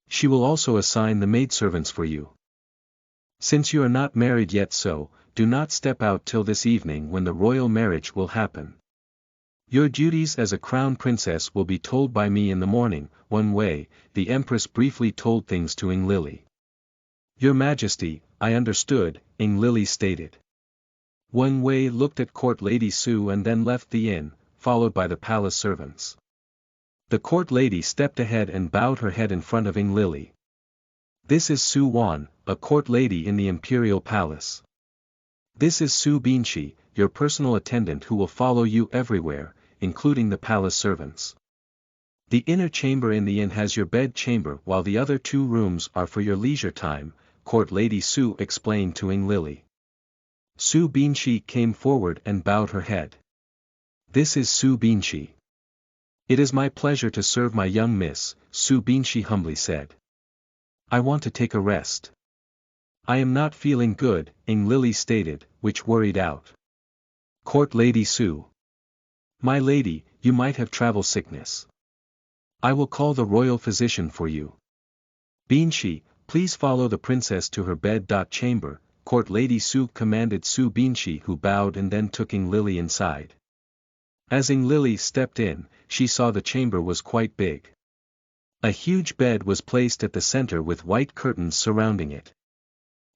She will also assign the maidservants for you. Since you are not married yet, so, do not step out till this evening when the royal marriage will happen. Your duties as a crown princess will be told by me in the morning. Wen Wei, the empress, briefly told things to Ning Lily. Your Majesty, I understood, Ning Lily stated. Wen Wei looked at Court Lady Su and then left the inn, followed by the palace servants. The court lady stepped ahead and bowed her head in front of Ning Lily. This is Su Wan, a court lady in the imperial palace. This is Su Binshi, your personal attendant who will follow you everywhere, including the palace servants. The inner chamber in the inn has your bed chamber while the other two rooms are for your leisure time, Court Lady Su explained to Ning Lily. Su Binshi came forward and bowed her head. This is Su Binshi. It is my pleasure to serve my young miss, Su Binshi humbly said. I want to take a rest. I am not feeling good, Ning Lily stated, which worried out. Court Lady Su. My lady, you might have travel sickness. I will call the royal physician for you. Binshi, please follow the princess to her bed. Chamber, Court Lady Su commanded Su Binshi, who bowed and then took Ning Lily inside. As Ning Lily stepped in, she saw the chamber was quite big. A huge bed was placed at the center with white curtains surrounding it.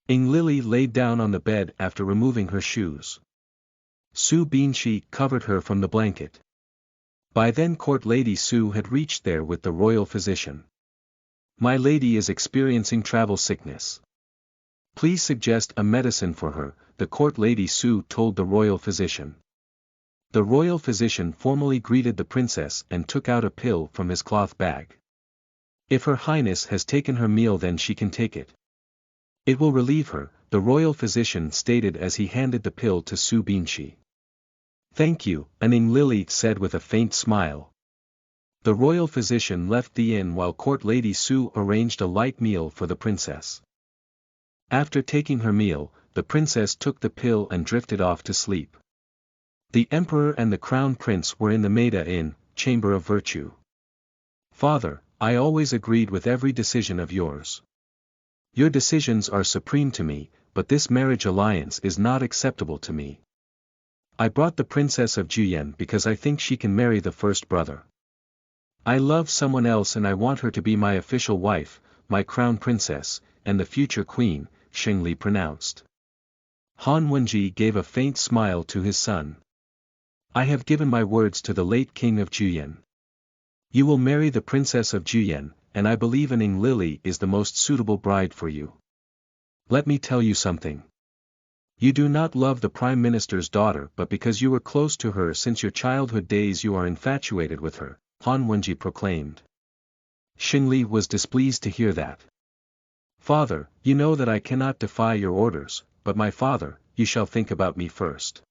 Ning Lily laid down on the bed after removing her shoes. Su Binshi covered her from the blanket. By then Court Lady Su had reached there with the royal physician. My lady is experiencing travel sickness. Please suggest a medicine for her, the Court Lady Su told the royal physician. The royal physician formally greeted the princess and took out a pill from his cloth bag. If Her Highness has taken her meal, then she can take it. It will relieve her, the royal physician stated as he handed the pill to Su Binshi. Thank you, Ning Lily said with a faint smile. The royal physician left the inn while Court Lady Su arranged a light meal for the princess. After taking her meal, the princess took the pill and drifted off to sleep. The emperor and the crown prince were in the Maida Inn, Chamber of Virtue. Father, I always agreed with every decision of yours. Your decisions are supreme to me, but this marriage alliance is not acceptable to me. I brought the princess of Juyen because I think she can marry the first brother. I love someone else and I want her to be my official wife, my crown princess, and the future queen, Xingli pronounced. Han Wenji gave a faint smile to his son. I have given my words to the late king of Juyen. You will marry the princess of Juyen, and I believe Ning Lily is the most suitable bride for you. Let me tell you something. You do not love the prime minister's daughter, but because you were close to her since your childhood days you are infatuated with her, Han Wenji proclaimed. Xingli was displeased to hear that. Father, you know that I cannot defy your orders, but my father, you shall think about me first.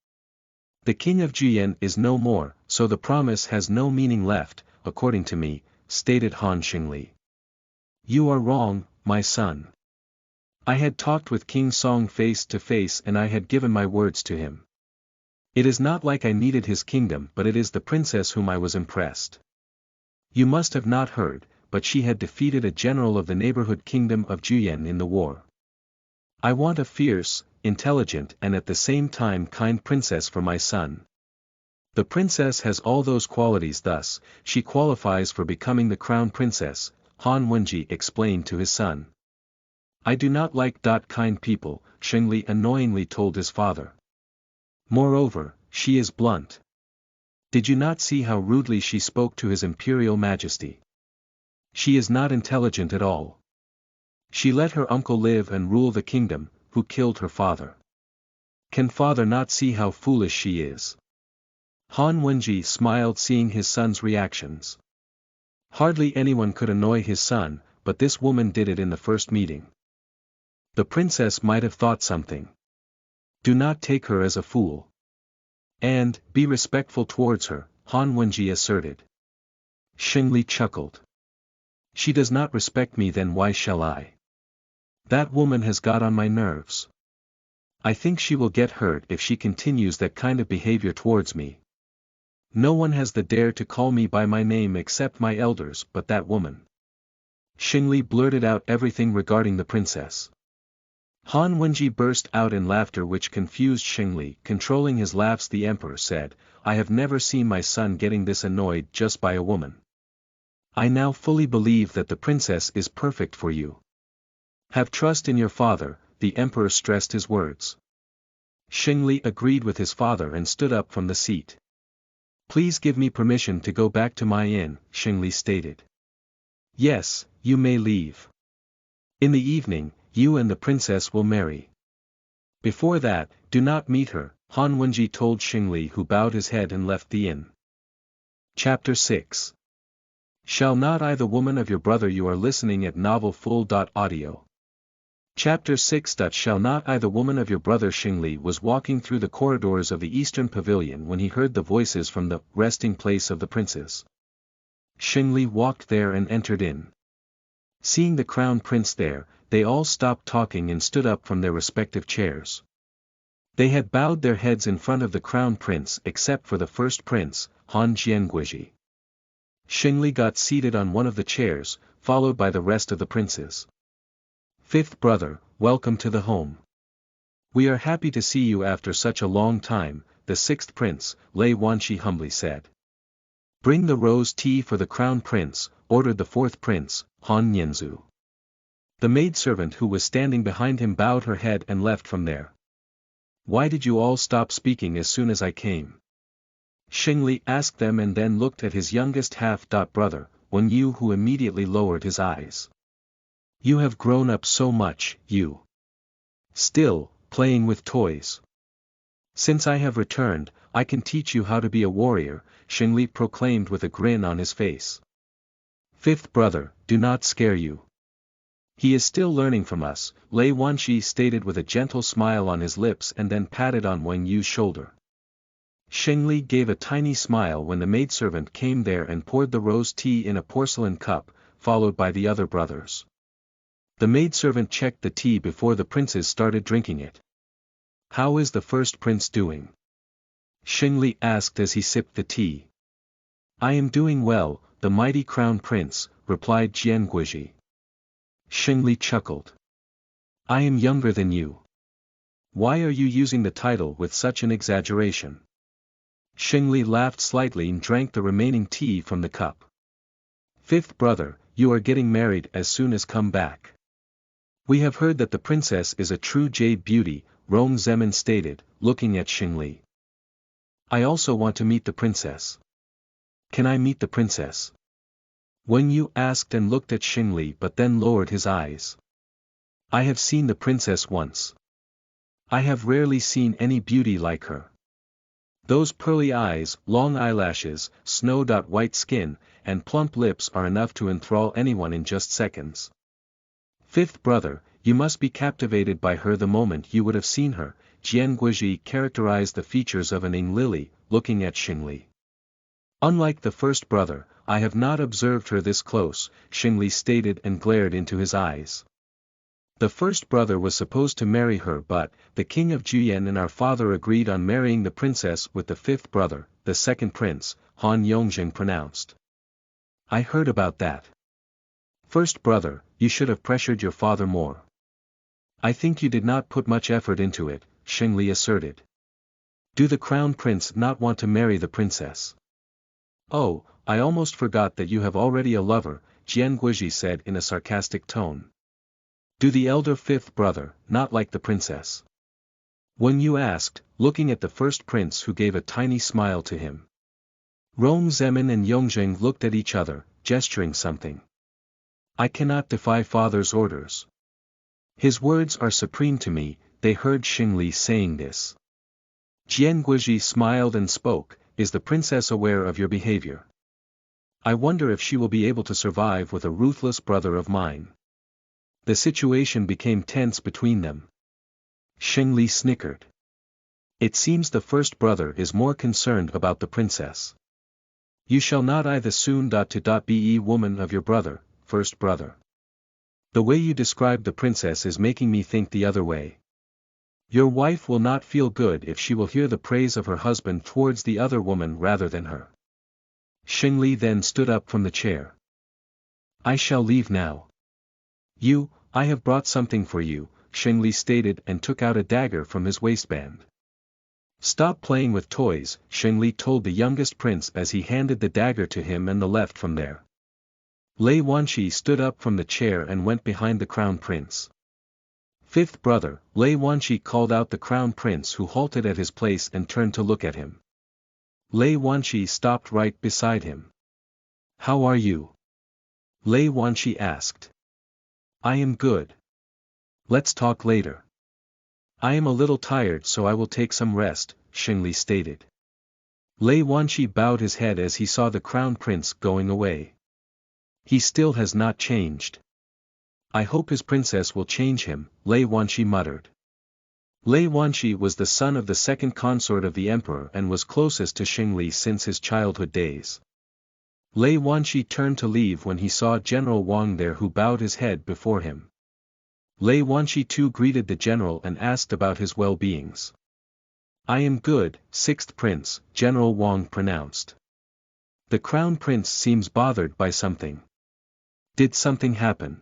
The king of Jiyan is no more, so the promise has no meaning left, according to me, stated Han Xingli. You are wrong, my son. I had talked with King Song face to face and I had given my words to him. It is not like I needed his kingdom, but it is the princess whom I was impressed. You must have not heard, but she had defeated a general of the neighborhood kingdom of Jiyan in the war. I want a fierce, intelligent and at the same time kind princess for my son. The princess has all those qualities, thus, she qualifies for becoming the crown princess, Han Wenji explained to his son. I do not like kind people, Xingli annoyingly told his father. Moreover, she is blunt. Did you not see how rudely she spoke to his imperial majesty? She is not intelligent at all. She let her uncle live and rule the kingdom, who killed her father. Can father not see how foolish she is? Han Wenji smiled seeing his son's reactions. Hardly anyone could annoy his son, but this woman did it in the first meeting. The princess might have thought something. Do not take her as a fool. And, be respectful towards her, Han Wenji asserted. Xingli chuckled. She does not respect me, then why shall I? That woman has got on my nerves. I think she will get hurt if she continues that kind of behavior towards me. No one has the dare to call me by my name except my elders, but that woman. Xingli blurted out everything regarding the princess. Han Wenji burst out in laughter which confused Xingli. Controlling his laughs, the emperor said, I have never seen my son getting this annoyed just by a woman. I now fully believe that the princess is perfect for you. Have trust in your father, the emperor stressed his words. Xingli agreed with his father and stood up from the seat. Please give me permission to go back to my inn, Xingli stated. Yes, you may leave. In the evening, you and the princess will marry. Before that, do not meet her, Han Wenji told Xingli, who bowed his head and left the inn. Chapter 6. Shall not I the woman of your brother? You are listening at novelfull.audio. Chapter 6. Shall not I the woman of your brother? Xingli was walking through the corridors of the eastern pavilion when he heard the voices from the resting place of the princes. Xingli walked there and entered in. Seeing the crown prince there, they all stopped talking and stood up from their respective chairs. They had bowed their heads in front of the crown prince except for the first prince, Han Jianguizhi. Xingli got seated on one of the chairs, followed by the rest of the princes. Fifth brother, welcome to the home. We are happy to see you after such a long time, the sixth prince, Lei Wanshi humbly said. Bring the rose tea for the crown prince, ordered the fourth prince, Han Nianzu. The maidservant who was standing behind him bowed her head and left from there. Why did you all stop speaking as soon as I came? Xingli asked them and then looked at his youngest half-brother, Wen Yu, who immediately lowered his eyes. You have grown up so much, you. Still, playing with toys. Since I have returned, I can teach you how to be a warrior, Xingli proclaimed with a grin on his face. Fifth brother, do not scare you. He is still learning from us, Lei Wanshi stated with a gentle smile on his lips and then patted on Wen Yu's shoulder. Xingli gave a tiny smile when the maidservant came there and poured the rose tea in a porcelain cup, followed by the other brothers. The maidservant checked the tea before the princes started drinking it. How is the first prince doing? Xingli asked as he sipped the tea. I am doing well, the mighty crown prince, replied Jianguizhi. Xingli chuckled. I am younger than you. Why are you using the title with such an exaggeration? Xingli laughed slightly and drank the remaining tea from the cup. Fifth brother, you are getting married as soon as come back. We have heard that the princess is a true jade beauty, Rong Zemin stated, looking at Xingli. I also want to meet the princess. Can I meet the princess? Wen Yu asked and looked at Xingli but then lowered his eyes. I have seen the princess once. I have rarely seen any beauty like her. Those pearly eyes, long eyelashes, snow-white skin, and plump lips are enough to enthrall anyone in just seconds. Fifth brother, you must be captivated by her the moment you would have seen her. Jian Guizhi characterized the features of an Ing lily, looking at Xingli. Unlike the first brother, I have not observed her this close, Xingli stated and glared into his eyes. The first brother was supposed to marry her, but the king of Juyan and our father agreed on marrying the princess with the fifth brother, the second prince, Han Yongjing pronounced. I heard about that. First brother, you should have pressured your father more. I think you did not put much effort into it, Xingli asserted. Do the crown prince not want to marry the princess? Oh, I almost forgot that you have already a lover, Jian Guizhi said in a sarcastic tone. Do the elder fifth brother not like the princess? When you asked, looking at the first prince who gave a tiny smile to him. Rong Zemin and Yongjing looked at each other, gesturing something. I cannot defy father's orders. His words are supreme to me, they heard Xingli saying this. Jian Guizhi smiled and spoke, is the princess aware of your behavior? I wonder if she will be able to survive with a ruthless brother of mine. The situation became tense between them. Xingli snickered. It seems the first brother is more concerned about the princess. You shall not the soon-to-be woman of your brother, first brother. The way you describe the princess is making me think the other way. Your wife will not feel good if she will hear the praise of her husband towards the other woman rather than her. Xingli then stood up from the chair. I shall leave now. I have brought something for you, Xingli stated and took out a dagger from his waistband. Stop playing with toys, Xingli told the youngest prince as he handed the dagger to him and left from there. Lei Wanqi stood up from the chair and went behind the crown prince. Fifth brother, Lei Wanqi called out the crown prince who halted at his place and turned to look at him. Lei Wanqi stopped right beside him. How are you? Lei Wanqi asked. I am good. Let's talk later. I am a little tired so I will take some rest, Xingli stated. Lei Wanqi bowed his head as he saw the crown prince going away. He still has not changed. I hope his princess will change him, Lei Wanqi muttered. Lei Wanqi was the son of the second consort of the emperor and was closest to Xingli since his childhood days. Lei Wanqi turned to leave when he saw General Wang there who bowed his head before him. Lei Wanqi too greeted the general and asked about his well-beings. I am good, sixth prince, General Wang pronounced. The crown prince seems bothered by something. Did something happen?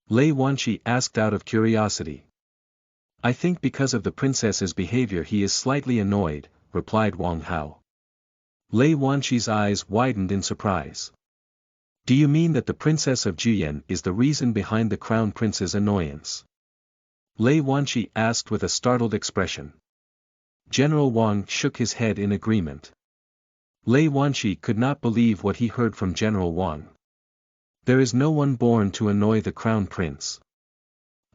Lei Wanqi asked out of curiosity. I think because of the princess's behavior he is slightly annoyed, replied Wang Hao. Lei Wanqi's eyes widened in surprise. Do you mean that the princess of Juyan is the reason behind the crown prince's annoyance? Lei Wanqi asked with a startled expression. General Wang shook his head in agreement. Lei Wanqi could not believe what he heard from General Wang. There is no one born to annoy the crown prince.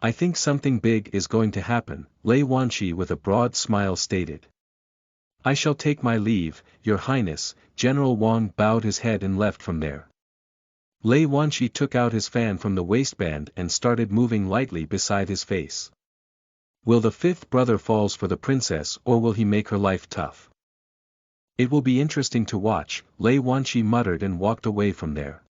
I think something big is going to happen, Lei Wanqi with a broad smile stated. I shall take my leave, Your Highness. General Wang bowed his head and left from there. Lei Wanqi took out his fan from the waistband and started moving lightly beside his face. Will the fifth brother falls for the princess or will he make her life tough? It will be interesting to watch, Lei Wanqi muttered and walked away from there.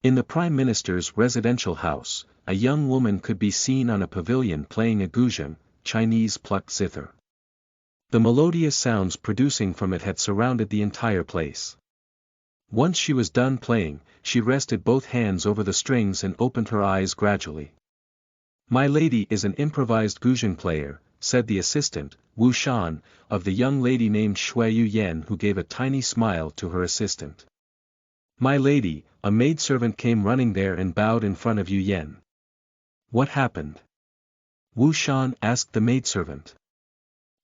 In the Prime Minister's residential house, a young woman could be seen on a pavilion playing a guzheng, Chinese plucked zither. The melodious sounds producing from it had surrounded the entire place. Once she was done playing, she rested both hands over the strings and opened her eyes gradually. My lady is an improvised guzheng player, said the assistant, Wu Shan, of the young lady named Shui Yuyan who gave a tiny smile to her assistant. My lady, a maidservant came running there and bowed in front of Yuyan. What happened? Wu Shan asked the maidservant.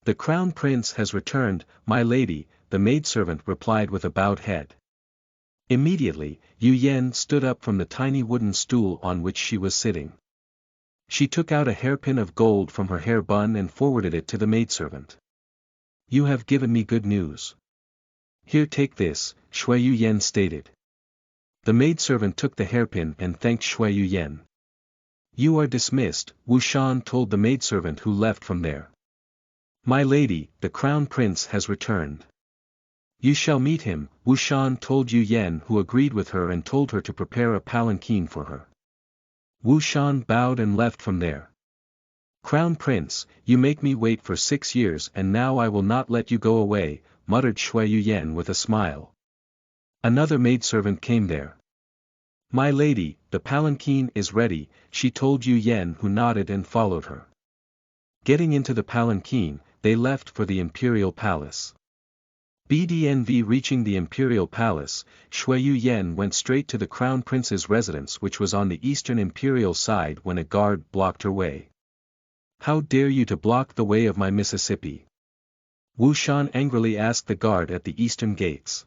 The crown prince has returned, my lady, the maidservant replied with a bowed head. Immediately, Yuyan stood up from the tiny wooden stool on which she was sitting. She took out a hairpin of gold from her hair bun and forwarded it to the maidservant. You have given me good news. Here, take this, Shui Yuyan stated. The maidservant took the hairpin and thanked Shui Yuyen. You are dismissed, Wu Shan told the maidservant who left from there. My lady, the crown prince has returned. You shall meet him, Wu Shan told Yu Yen, who agreed with her and told her to prepare a palanquin for her. Wu Shan bowed and left from there. Crown Prince, you make me wait for 6 years and now I will not let you go away, muttered Shui Yuyen with a smile. Another maidservant came there. My lady, the palanquin is ready, she told Yu Yen, who nodded and followed her. Getting into the palanquin, they left for the imperial palace. BDNV reaching the imperial palace, Shui Yuyen went straight to the crown prince's residence, which was on the eastern imperial side, when a guard blocked her way. How dare you to block the way of my Mississippi? Wu Shan angrily asked the guard at the eastern gates.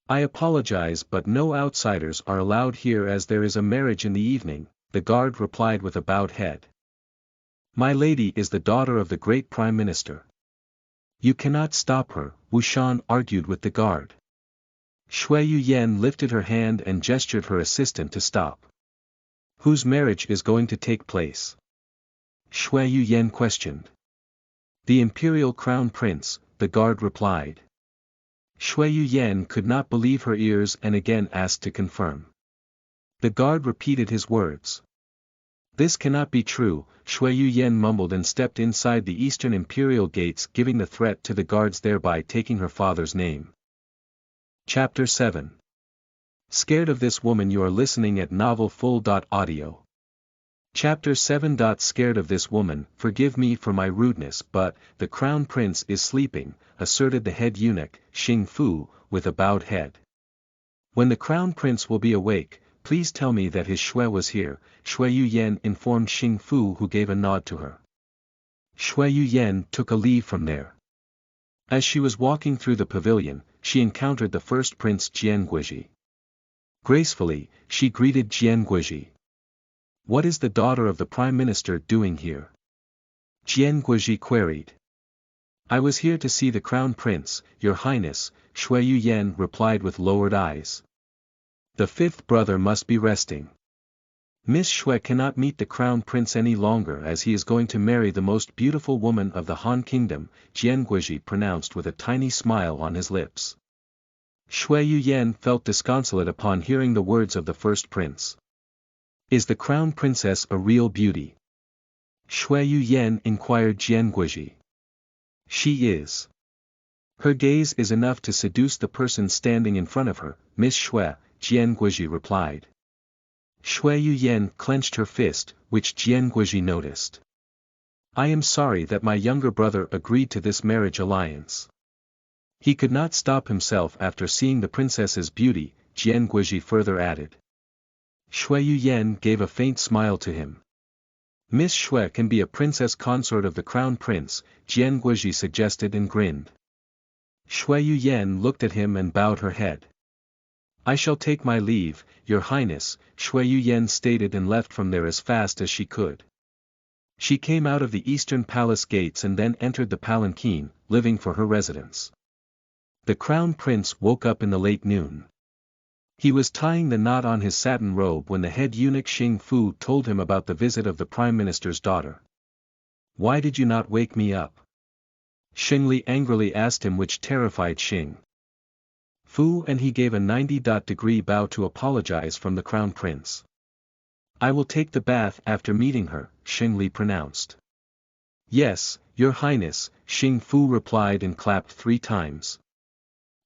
I apologize, but no outsiders are allowed here as there is a marriage in the evening, the guard replied with a bowed head. My lady is the daughter of the great prime minister. You cannot stop her, Wu Shan argued with the guard. Shui Yuyen lifted her hand and gestured her assistant to stop. Whose marriage is going to take place? Shui Yuyen questioned. The imperial crown prince, the guard replied. Shui Yuyen could not believe her ears and again asked to confirm. The guard repeated his words. This cannot be true, Shui Yuyen mumbled and stepped inside the eastern imperial gates, giving the threat to the guards, thereby taking her father's name. Chapter 7. Scared of this woman? You are listening at novelfull.audio. Chapter 7. Scared of this woman? Forgive me for my rudeness, but the crown prince is sleeping, asserted the head eunuch, Xing Fu, with a bowed head. When the crown prince will be awake, please tell me that his Shui was here, Shui Yuyen informed Xing Fu, who gave a nod to her. Shui Yuyen took a leave from there. As she was walking through the pavilion, she encountered the first prince, Jian Guizhi. Gracefully, she greeted Jian Guizhi. What is the daughter of the prime minister doing here? Jian Guizhi queried. I was here to see the crown prince, your highness, Shui Yuyen replied with lowered eyes. The fifth brother must be resting. Miss Shui cannot meet the crown prince any longer as he is going to marry the most beautiful woman of the Han Kingdom, Jian Guizhi pronounced with a tiny smile on his lips. Shui Yuyen felt disconsolate upon hearing the words of the first prince. Is the crown princess a real beauty? Shui Yuyen inquired Jian Guizhi. She is. Her gaze is enough to seduce the person standing in front of her, Miss Shui, Jian Guizhi replied. Shui Yuyen clenched her fist, which Jian Guizhi noticed. I am sorry that my younger brother agreed to this marriage alliance. He could not stop himself after seeing the princess's beauty, Jian Guizhi further added. Shui Yuyen gave a faint smile to him. Miss Shui can be a princess consort of the crown prince, Jian Guizhi suggested and grinned. Shui Yuyen looked at him and bowed her head. I shall take my leave, your highness, Shui Yuyen stated and left from there as fast as she could. She came out of the eastern palace gates and then entered the palanquin, living for her residence. The crown prince woke up in the late noon. He was tying the knot on his satin robe when the head eunuch Xing Fu told him about the visit of the prime minister's daughter. Why did you not wake me up? Xing Li angrily asked him, which terrified Xing Fu, and he gave a 90-degree bow to apologize from the crown prince. I will take the bath after meeting her, Xing Li pronounced. Yes, your highness, Xing Fu replied and clapped 3 times.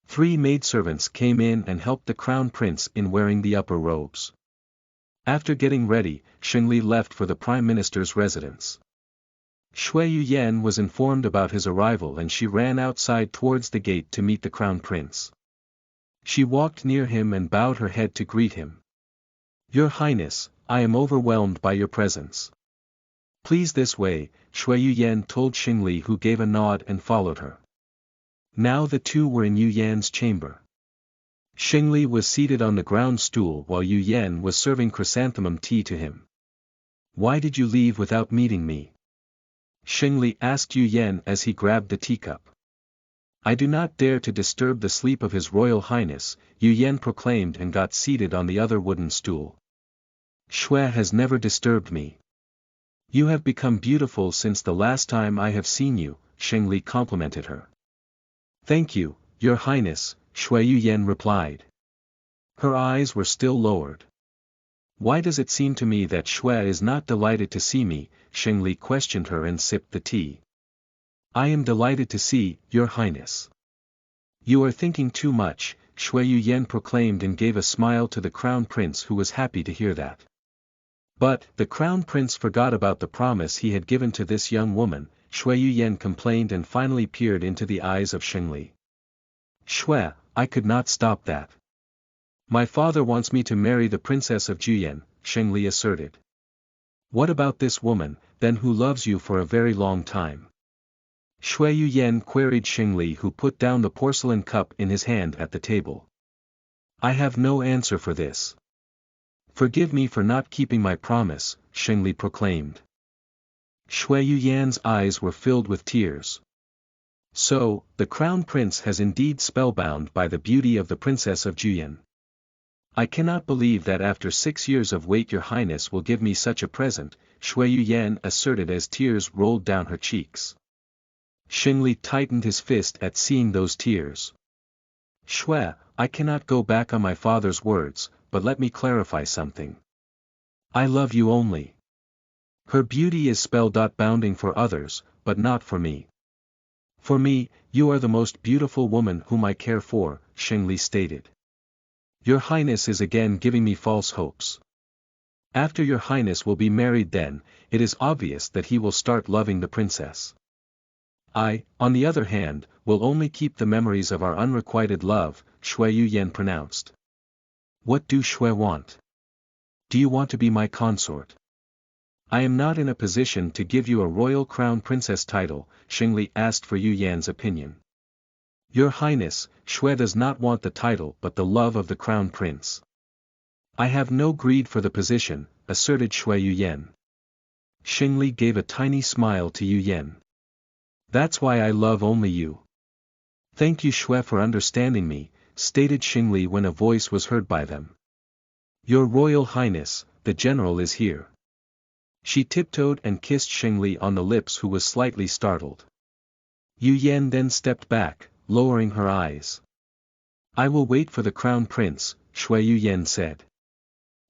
3 maidservants came in and helped the crown prince in wearing the upper robes. After getting ready, Xing Li left for the prime minister's residence. Shui Yuyen was informed about his arrival and she ran outside towards the gate to meet the crown prince. She walked near him and bowed her head to greet him. Your highness, I am overwhelmed by your presence. Please this way, Shui Yuyen told Xing Li, who gave a nod and followed her. Now the two were in Yu Yan's chamber. Xing Li was seated on the ground stool while Yu Yan was serving chrysanthemum tea to him. Why did you leave without meeting me? Xing Li asked Yu Yan as he grabbed the teacup. I do not dare to disturb the sleep of His Royal Highness, Yu Yan proclaimed and got seated on the other wooden stool. Shui has never disturbed me. You have become beautiful since the last time I have seen you, Shengli complimented her. Thank you, Your Highness, Shui Yuyan replied. Her eyes were still lowered. Why does it seem to me that Shui is not delighted to see me? Shengli questioned her and sipped the tea. I am delighted to see, Your Highness. You are thinking too much, Shui Yuyan proclaimed and gave a smile to the Crown Prince, who was happy to hear that. But, the Crown Prince forgot about the promise he had given to this young woman, Shui Yuyan complained and finally peered into the eyes of Shengli. Shui, I could not stop that. My father wants me to marry the Princess of Juyan, Shengli asserted. What about this woman, then, who loves you for a very long time? Shui Yuyan queried Shengli, who put down the porcelain cup in his hand at the table. I have no answer for this. Forgive me for not keeping my promise, Shengli proclaimed. Shui Yuyan's eyes were filled with tears. So, the Crown Prince has indeed spellbound by the beauty of the Princess of Juyan. I cannot believe that after 6 years of wait Your Highness will give me such a present, Shui Yuyan asserted as tears rolled down her cheeks. Shengli tightened his fist at seeing those tears. Shui, I cannot go back on my father's words, but let me clarify something. I love you only. Her beauty is spellbounding for others, but not for me. For me, you are the most beautiful woman whom I care for, Shengli stated. Your Highness is again giving me false hopes. After Your Highness will be married, then, it is obvious that he will start loving the princess. I, on the other hand, will only keep the memories of our unrequited love, Shui Yuyan pronounced. What do Shui want? Do you want to be my consort? I am not in a position to give you a royal crown princess title, Shengli asked for Yuyan's opinion. Your Highness, Shui does not want the title but the love of the crown prince. I have no greed for the position, asserted Shui Yuyan. Shengli gave a tiny smile to Yuyan. That's why I love only you. Thank you Shui for understanding me, stated Shengli when a voice was heard by them. Your Royal Highness, the general is here. She tiptoed and kissed Shengli on the lips, who was slightly startled. Yuyan then stepped back, lowering her eyes. I will wait for the crown prince, Shui Yuyan said.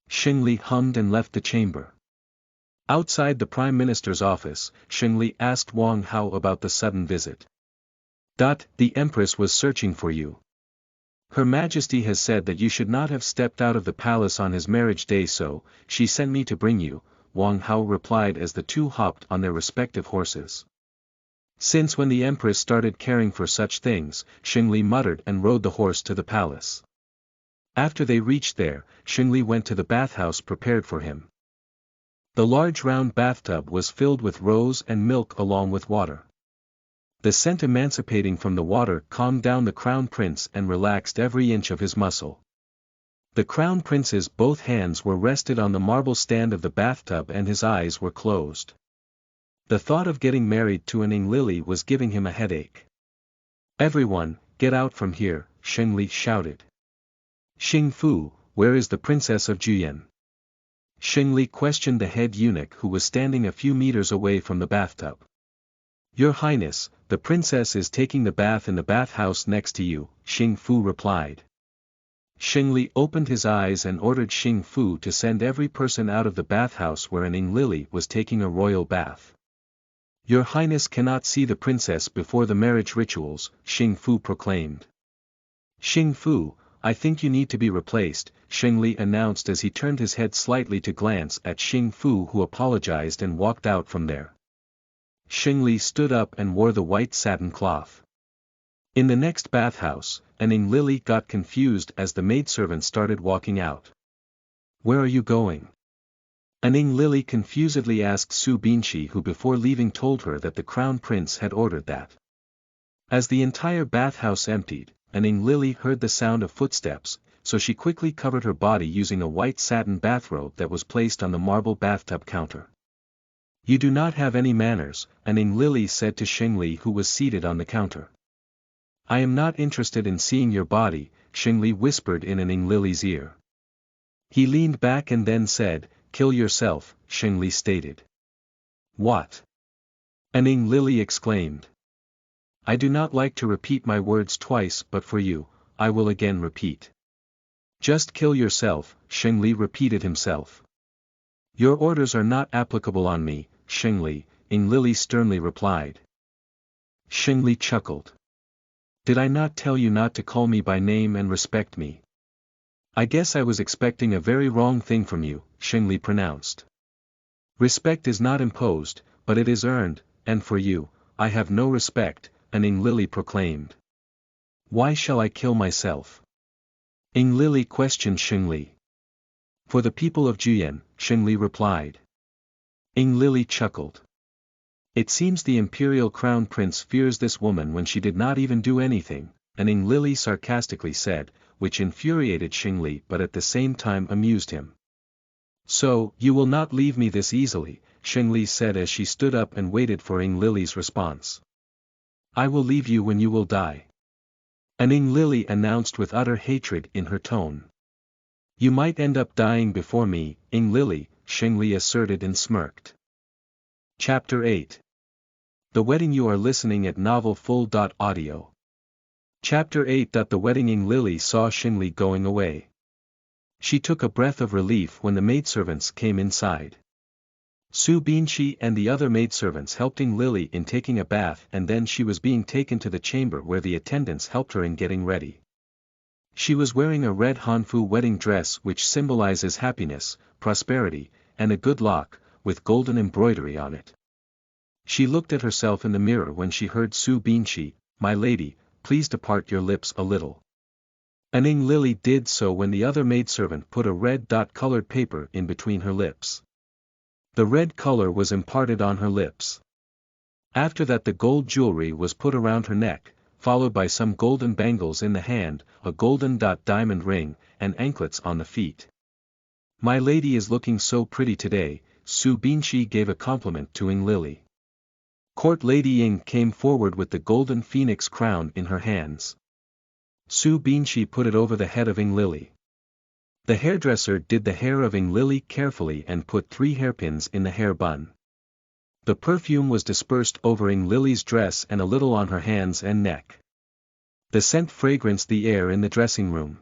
Shengli hummed and left the chamber. Outside the Prime Minister's office, Shengli asked Wang Hao about the sudden visit. The Empress was searching for you. Her Majesty has said that you should not have stepped out of the palace on his marriage day, so she sent me to bring you, Wang Hao replied as the two hopped on their respective horses. Since when the Empress started caring for such things, Shengli muttered and rode the horse to the palace. After they reached there, Shengli went to the bathhouse prepared for him. The large round bathtub was filled with rose and milk along with water. The scent emancipating from the water calmed down the Crown Prince and relaxed every inch of his muscle. The Crown Prince's both hands were rested on the marble stand of the bathtub and his eyes were closed. The thought of getting married to an Ning Lily was giving him a headache. Everyone, get out from here, Shengli shouted. Xing Fu, where is the Princess of Juyan? Shengli questioned the head eunuch who was standing a few meters away from the bathtub. Your Highness, the princess is taking the bath in the bathhouse next to you, Xing Fu replied. Shengli opened his eyes and ordered Xing Fu to send every person out of the bathhouse where an Ning Lily was taking a royal bath. Your Highness cannot see the princess before the marriage rituals, Xing Fu proclaimed. Xing Fu, I think you need to be replaced, Shengli announced as he turned his head slightly to glance at Xing Fu, who apologized and walked out from there. Shengli stood up and wore the white satin cloth. In the next bathhouse, an Ning Lily got confused as the maidservant started walking out. Where are you going? An Ning Lily confusedly asked Su Binchi, who before leaving told her that the Crown Prince had ordered that. As the entire bathhouse emptied, an Ning Lily heard the sound of footsteps, so she quickly covered her body using a white satin bathrobe that was placed on the marble bathtub counter. You do not have any manners, an Ning Lily said to Shengli, who was seated on the counter. I am not interested in seeing your body, Xingli whispered in Ning Lily's ear. He leaned back and then said, kill yourself, Xingli stated. What? Ning Lily exclaimed. I do not like to repeat my words twice, but for you, I will again repeat. Just kill yourself, Xingli repeated himself. Your orders are not applicable on me, Xingli, Ning Lily sternly replied. Xingli chuckled. Did I not tell you not to call me by name and respect me? I guess I was expecting a very wrong thing from you, Xingli pronounced. Respect is not imposed, but it is earned, and for you, I have no respect, Ning Lily proclaimed. Why shall I kill myself? Ning Lily questioned Xingli. For the people of Juyan, Xingli replied. Ning Lily chuckled. It seems the imperial crown prince fears this woman when she did not even do anything, Ning Lily sarcastically said, which infuriated Xingli but at the same time amused him. So, you will not leave me this easily, Xingli said as she stood up and waited for Ning Lily's response. I will leave you when you will die. Ning Lily announced with utter hatred in her tone. You might end up dying before me, Ning Lily, Xingli asserted and smirked. Chapter 8. The Wedding. You are listening at novelfull.audio. Chapter 8. The wedding. Ning Lily saw Xingli going away. She took a breath of relief when the maidservants came inside. Su Binshi and the other maidservants helped Ning Lily in taking a bath, and then she was being taken to the chamber where the attendants helped her in getting ready. She was wearing a red Hanfu wedding dress which symbolizes happiness, prosperity, and a good luck, with golden embroidery on it. She looked at herself in the mirror when she heard Su Binshi, my lady, please depart your lips a little. Ning Lily did so when the other maidservant put a red dot-colored paper in between her lips. The red color was imparted on her lips. After that the gold jewelry was put around her neck, followed by some golden bangles in the hand, a golden diamond ring, and anklets on the feet. My lady is looking so pretty today, Su Binshi gave a compliment to Ning Lily. Court Lady Ying came forward with the golden phoenix crown in her hands. Su Binshi put it over the head of Ning Lily. The hairdresser did the hair of Ning Lily carefully and put 3 hairpins in the hair bun. The perfume was dispersed over Ning Lily's dress and a little on her hands and neck. The scent fragranced the air in the dressing room.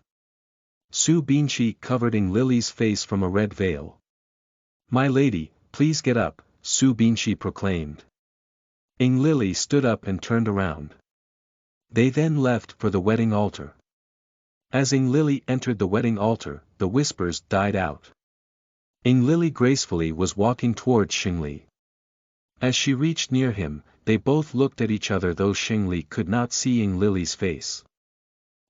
Su Binshi covered Ning Lily's face from a red veil. My lady, please get up, Su Binshi proclaimed. Ning Lily stood up and turned around. They then left for the wedding altar. As Ning Lily entered the wedding altar, the whispers died out. Ning Lily gracefully was walking towards Xingli. As she reached near him, they both looked at each other though Xingli could not see Ning Lily's face.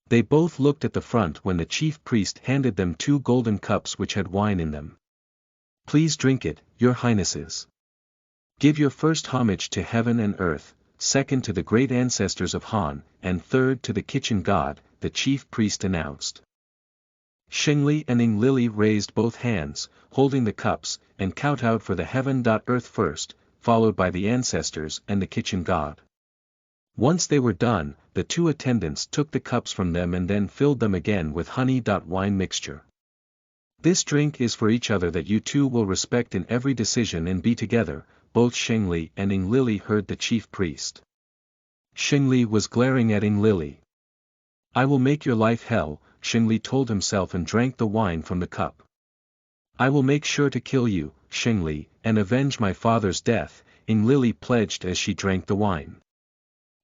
They both looked at the front when the chief priest handed them 2 golden cups which had wine in them. Please drink it, your highnesses. Give your first homage to heaven and earth, second to the great ancestors of Han, and third to the kitchen god, the chief priest announced. Xingli and Ning Lily raised both hands, holding the cups, and kowtowed for the heaven-earth first, followed by the ancestors and the kitchen god. Once they were done, the 2 attendants took the cups from them and then filled them again with honey-wine mixture. This drink is for each other that you 2 will respect in every decision and be together. Both Xingli and Ning Lily heard the chief priest. Xingli was glaring at Ning Lily. I will make your life hell, Xingli told himself and drank the wine from the cup. I will make sure to kill you, Xingli, and avenge my father's death, Ning Lily pledged as she drank the wine.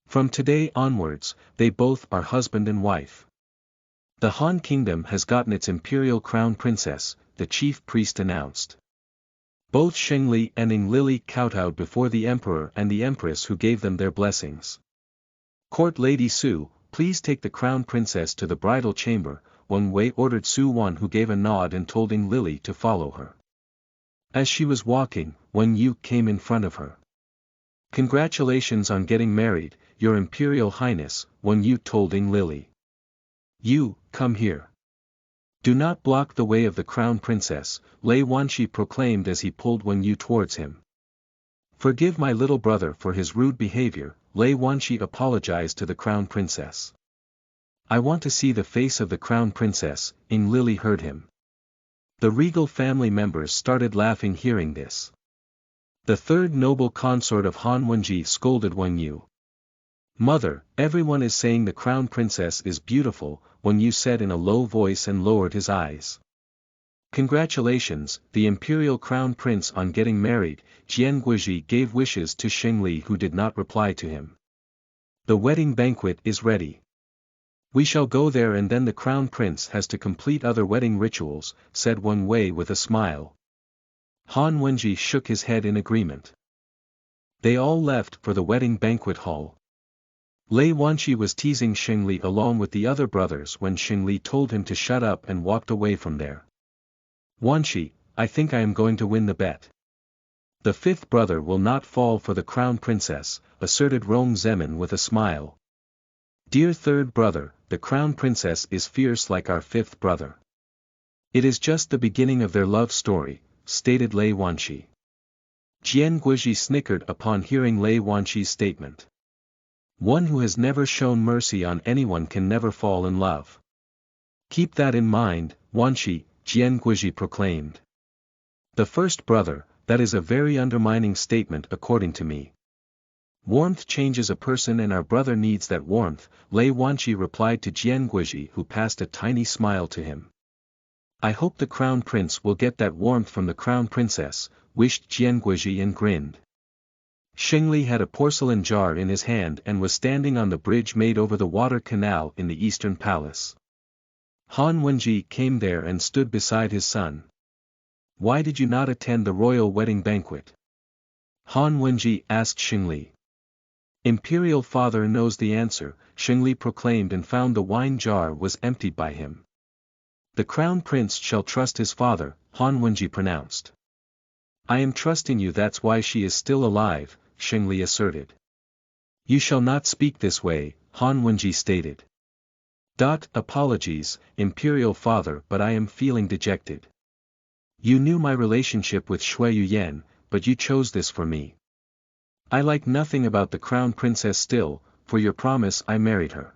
From today onwards, they both are husband and wife. The Han Kingdom has gotten its imperial crown princess, the chief priest announced. Both Xingli and Ning Lily kowtowed before the emperor and the empress who gave them their blessings. Court Lady Su, please take the crown princess to the bridal chamber, Wang Wei ordered Su Wan, who gave a nod and told Ning Lily to follow her. As she was walking, Wang Yu came in front of her. Congratulations on getting married, your imperial highness, Wang Yu told Ning Lily. You, come here. Do not block the way of the crown princess, Lei Wanshi proclaimed as he pulled Wang Yu towards him. Forgive my little brother for his rude behavior, Lei Wanshi apologized to the crown princess. I want to see the face of the crown princess, Ying Lili heard him. The regal family members started laughing hearing this. The third noble consort of Han Wenji scolded Wang Yu. Mother, everyone is saying the crown princess is beautiful, Wang Yu said in a low voice and lowered his eyes. Congratulations, the imperial crown prince on getting married, Jian Guizhi gave wishes to Xing Li who did not reply to him. The wedding banquet is ready. We shall go there and then the crown prince has to complete other wedding rituals, said Wang Wei with a smile. Han Wenji shook his head in agreement. They all left for the wedding banquet hall. Lei Wanshi was teasing Xing Li along with the other brothers when Xing Li told him to shut up and walked away from there. Wanshi, I think I am going to win the bet. The fifth brother will not fall for the crown princess, asserted Rong Zemin with a smile. Dear third brother, the crown princess is fierce like our fifth brother. It is just the beginning of their love story, stated Lei Wanshi. Jian Guizhi snickered upon hearing Lei Wanshi's statement. One who has never shown mercy on anyone can never fall in love. Keep that in mind, Wanshi, Jian Guizhi proclaimed. The first brother, that is a very undermining statement according to me. Warmth changes a person and our brother needs that warmth, Lei Wanshi replied to Jian Guizhi who passed a tiny smile to him. I hope the crown prince will get that warmth from the crown princess, wished Jian Guizhi and grinned. Xing Li had a porcelain jar in his hand and was standing on the bridge made over the water canal in the eastern palace. Han Wenji came there and stood beside his son. Why did you not attend the royal wedding banquet? Han Wenji asked Xing Li. Imperial father knows the answer, Xing Li proclaimed and found the wine jar was emptied by him. The crown prince shall trust his father, Han Wenji pronounced. I am trusting you, that's why she is still alive, Xing Li asserted. You shall not speak this way, Han Wenji stated. Apologies, imperial father, but I am feeling dejected. You knew my relationship with Shui Yuyan, but you chose this for me. I like nothing about the crown princess still, for your promise I married her.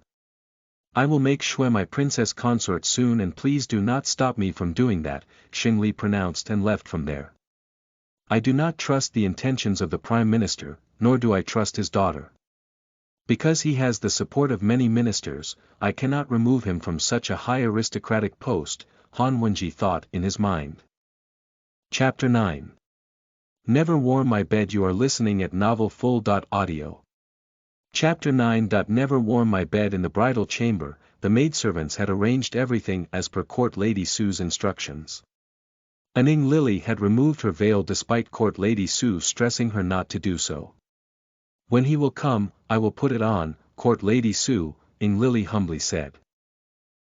I will make Shui my princess consort soon and please do not stop me from doing that, Xing Li pronounced and left from there. I do not trust the intentions of the prime minister, nor do I trust his daughter. Because he has the support of many ministers, I cannot remove him from such a high aristocratic post, Han Wenji thought in his mind. Chapter 9. Never Warm My Bed. You are listening at novelfull.audio. Chapter 9. Never warm my bed. In the bridal chamber, the maidservants had arranged everything as per Court Lady Su's instructions. Ying Lili had removed her veil despite Court Lady Su stressing her not to do so. When he will come, I will put it on, Court Lady Su, Ying Lili humbly said.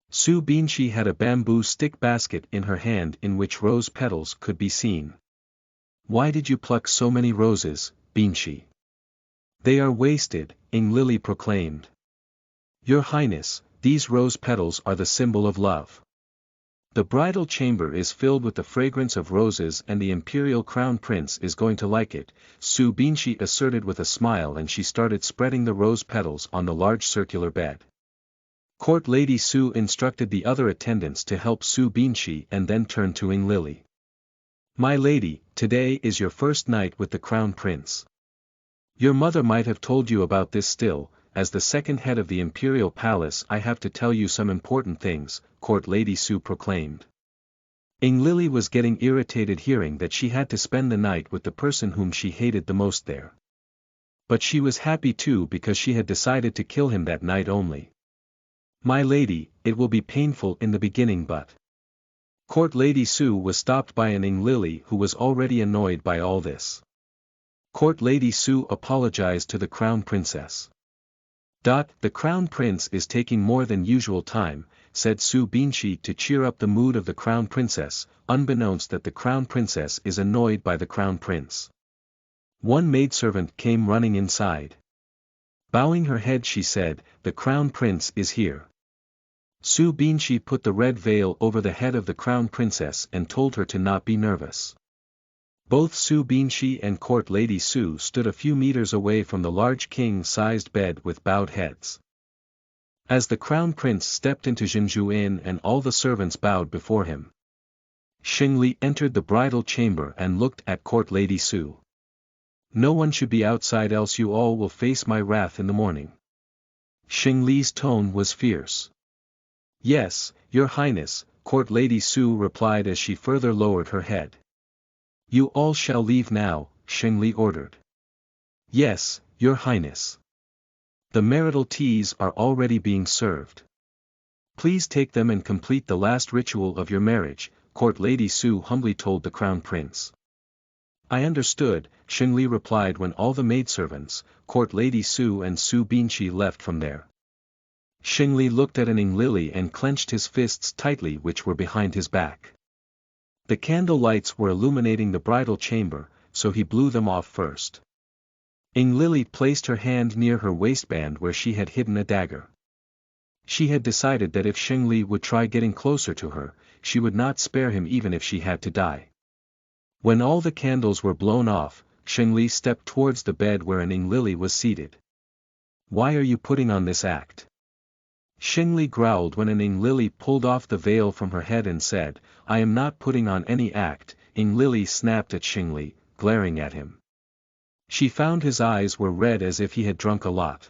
Su Binshi had a bamboo stick basket in her hand in which rose petals could be seen. Why did you pluck so many roses, Binshi? They are wasted, Ying Lili proclaimed. Your Highness, these rose petals are the symbol of love. The bridal chamber is filled with the fragrance of roses and the imperial crown prince is going to like it, Su Binshi asserted with a smile, and she started spreading the rose petals on the large circular bed. Court Lady Su instructed the other attendants to help Su Binshi and then turned to Ying Lili. My lady, today is your first night with the crown prince. Your mother might have told you about this still. As the second head of the imperial palace I have to tell you some important things, Court Lady Su proclaimed. Ying Lili was getting irritated hearing that she had to spend the night with the person whom she hated the most there. But she was happy too because she had decided to kill him that night only. My lady, it will be painful in the beginning but... Court Lady Su was stopped by an Ying Lili who was already annoyed by all this. Court Lady Su apologized to the crown princess. The crown prince is taking more than usual time, said Su Binshi to cheer up the mood of the crown princess, unbeknownst that the crown princess is annoyed by the crown prince. One maidservant came running inside. Bowing her head she said, the crown prince is here. Su Binshi put the red veil over the head of the crown princess and told her to not be nervous. Both Su Binshi and Court Lady Su stood a few meters away from the large king-sized bed with bowed heads. As the crown prince stepped into Jinju Inn and all the servants bowed before him, Xingli entered the bridal chamber and looked at Court Lady Su. No one should be outside, else you all will face my wrath in the morning. Xingli's tone was fierce. Yes, Your Highness, Court Lady Su replied as she further lowered her head. You all shall leave now, Xingli ordered. Yes, Your Highness. The marital teas are already being served. Please take them and complete the last ritual of your marriage, Court Lady Su humbly told the crown prince. I understood, Xingli replied when all the maidservants, Court Lady Su and Su Binshi left from there. Xingli looked at Ning Lily and clenched his fists tightly, which were behind his back. The candle lights were illuminating the bridal chamber, so he blew them off first. Ning Lily placed her hand near her waistband where she had hidden a dagger. She had decided that if Xingli would try getting closer to her, she would not spare him even if she had to die. When all the candles were blown off, Xingli stepped towards the bed where Ning Lily was seated. Why are you putting on this act? Xingli growled when Ning Lily pulled off the veil from her head and said, I am not putting on any act. Ning Lily snapped at Xingli, glaring at him. She found his eyes were red as if he had drunk a lot.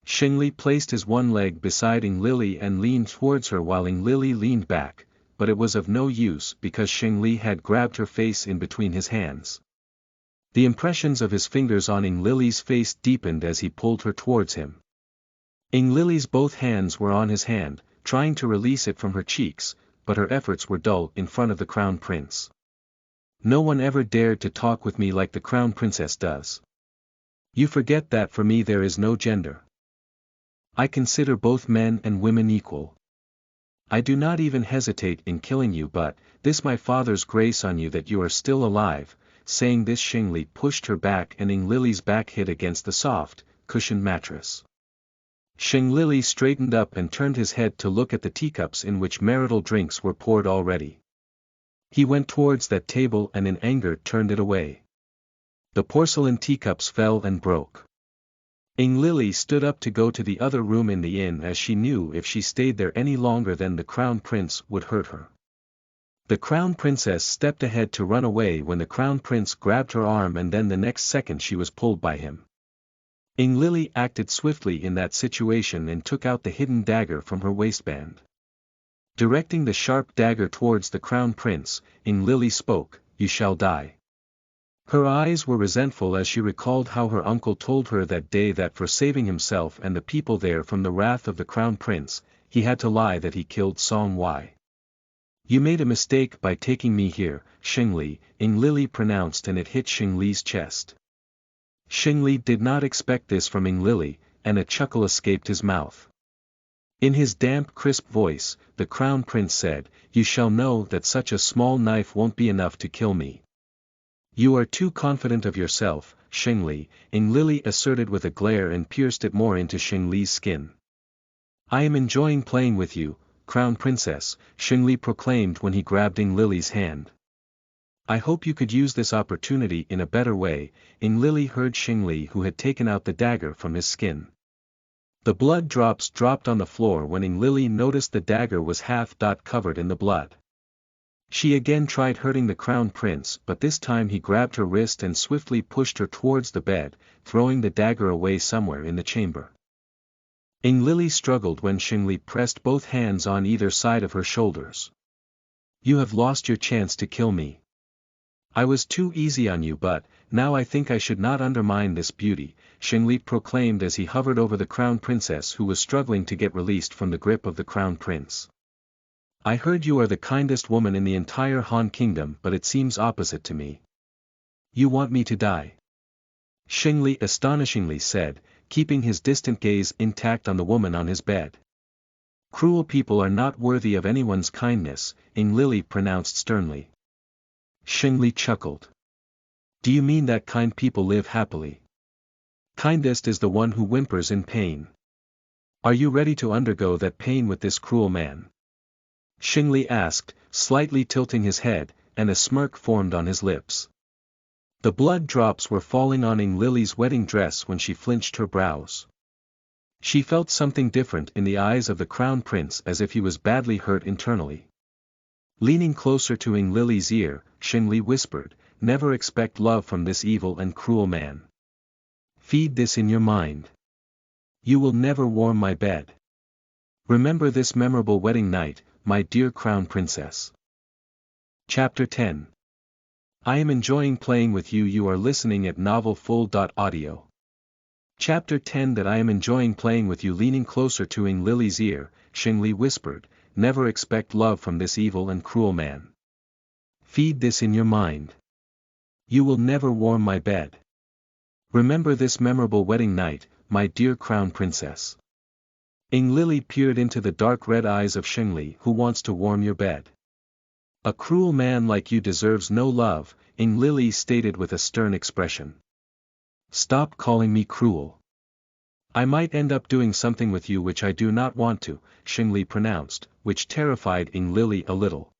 Xingli placed his one leg beside Ning Lily and leaned towards her while Ning Lily leaned back, but it was of no use because Xingli had grabbed her face in between his hands. The impressions of his fingers on Ning Lily's face deepened as he pulled her towards him. Ning Lily's both hands were on his hand, trying to release it from her cheeks, but her efforts were dull in front of the crown prince. No one ever dared to talk with me like the crown princess does. You forget that for me there is no gender. I consider both men and women equal. I do not even hesitate in killing you, but this my father's grace on you that you are still alive. Saying this, Xingli pushed her back and Ning Lily's back hit against the soft, cushioned mattress. Xingli straightened up and turned his head to look at the teacups in which marital drinks were poured already. He went towards that table and in anger turned it away. The porcelain teacups fell and broke. Ning Lily stood up to go to the other room in the inn as she knew if she stayed there any longer then the crown prince would hurt her. The crown princess stepped ahead to run away when the crown prince grabbed her arm and then the next second she was pulled by him. Ning Lily acted swiftly in that situation and took out the hidden dagger from her waistband. Directing the sharp dagger towards the crown prince, Ning Lily spoke, You shall die. Her eyes were resentful as she recalled how her uncle told her that day that for saving himself and the people there from the wrath of the crown prince, he had to lie that he killed Song Wai. You made a mistake by taking me here, Xingli, Ning Lily pronounced and it hit Xingli's chest. Xingli did not expect this from Ning Lily, and a chuckle escaped his mouth. In his damp crisp voice, the crown prince said, You shall know that such a small knife won't be enough to kill me. You are too confident of yourself, Xingli, Ning Lily asserted with a glare and pierced it more into Xingli's skin. I am enjoying playing with you, crown princess, Xingli proclaimed when he grabbed Ning Lily's hand. I hope you could use this opportunity in a better way. Ning Lily heard Xingli who had taken out the dagger from his skin. The blood drops dropped on the floor when Ning Lily noticed the dagger was half covered in the blood. She again tried hurting the crown prince, but this time he grabbed her wrist and swiftly pushed her towards the bed, throwing the dagger away somewhere in the chamber. Ning Lily struggled when Xingli pressed both hands on either side of her shoulders. You have lost your chance to kill me. I was too easy on you, but now I think I should not undermine this beauty, Xingli proclaimed as he hovered over the crown princess who was struggling to get released from the grip of the crown prince. I heard you are the kindest woman in the entire Han Kingdom, but it seems opposite to me. You want me to die? Xingli astonishingly said, keeping his distant gaze intact on the woman on his bed. Cruel people are not worthy of anyone's kindness, Ning Lily pronounced sternly. Xingli chuckled. Do you mean that kind people live happily? Kindest is the one who whimpers in pain. Are you ready to undergo that pain with this cruel man? Xingli asked, slightly tilting his head, and a smirk formed on his lips. The blood drops were falling on Ing Lily's wedding dress when she flinched her brows. She felt something different in the eyes of the crown prince, as if he was badly hurt internally. Leaning closer to Ing Lily's ear, Xingli whispered, "Never expect love from this evil and cruel man. Feed this in your mind. You will never warm my bed. Remember this memorable wedding night, my dear crown princess." Chapter 10. I am enjoying playing with you. You are listening at novelfull.audio. Chapter 10. That I am enjoying playing with you. Leaning closer to Ing Lily's ear, Xingli whispered, "Never expect love from this evil and cruel man. Feed this in your mind. You will never warm my bed. Remember this memorable wedding night, my dear crown princess." Ing Lily peered into the dark red eyes of Xingli. "Who wants to warm your bed? A cruel man like you deserves no love," Ing Lily stated with a stern expression. "Stop calling me cruel. I might end up doing something with you which I do not want to," Xingli pronounced, which terrified Ing Lily a little.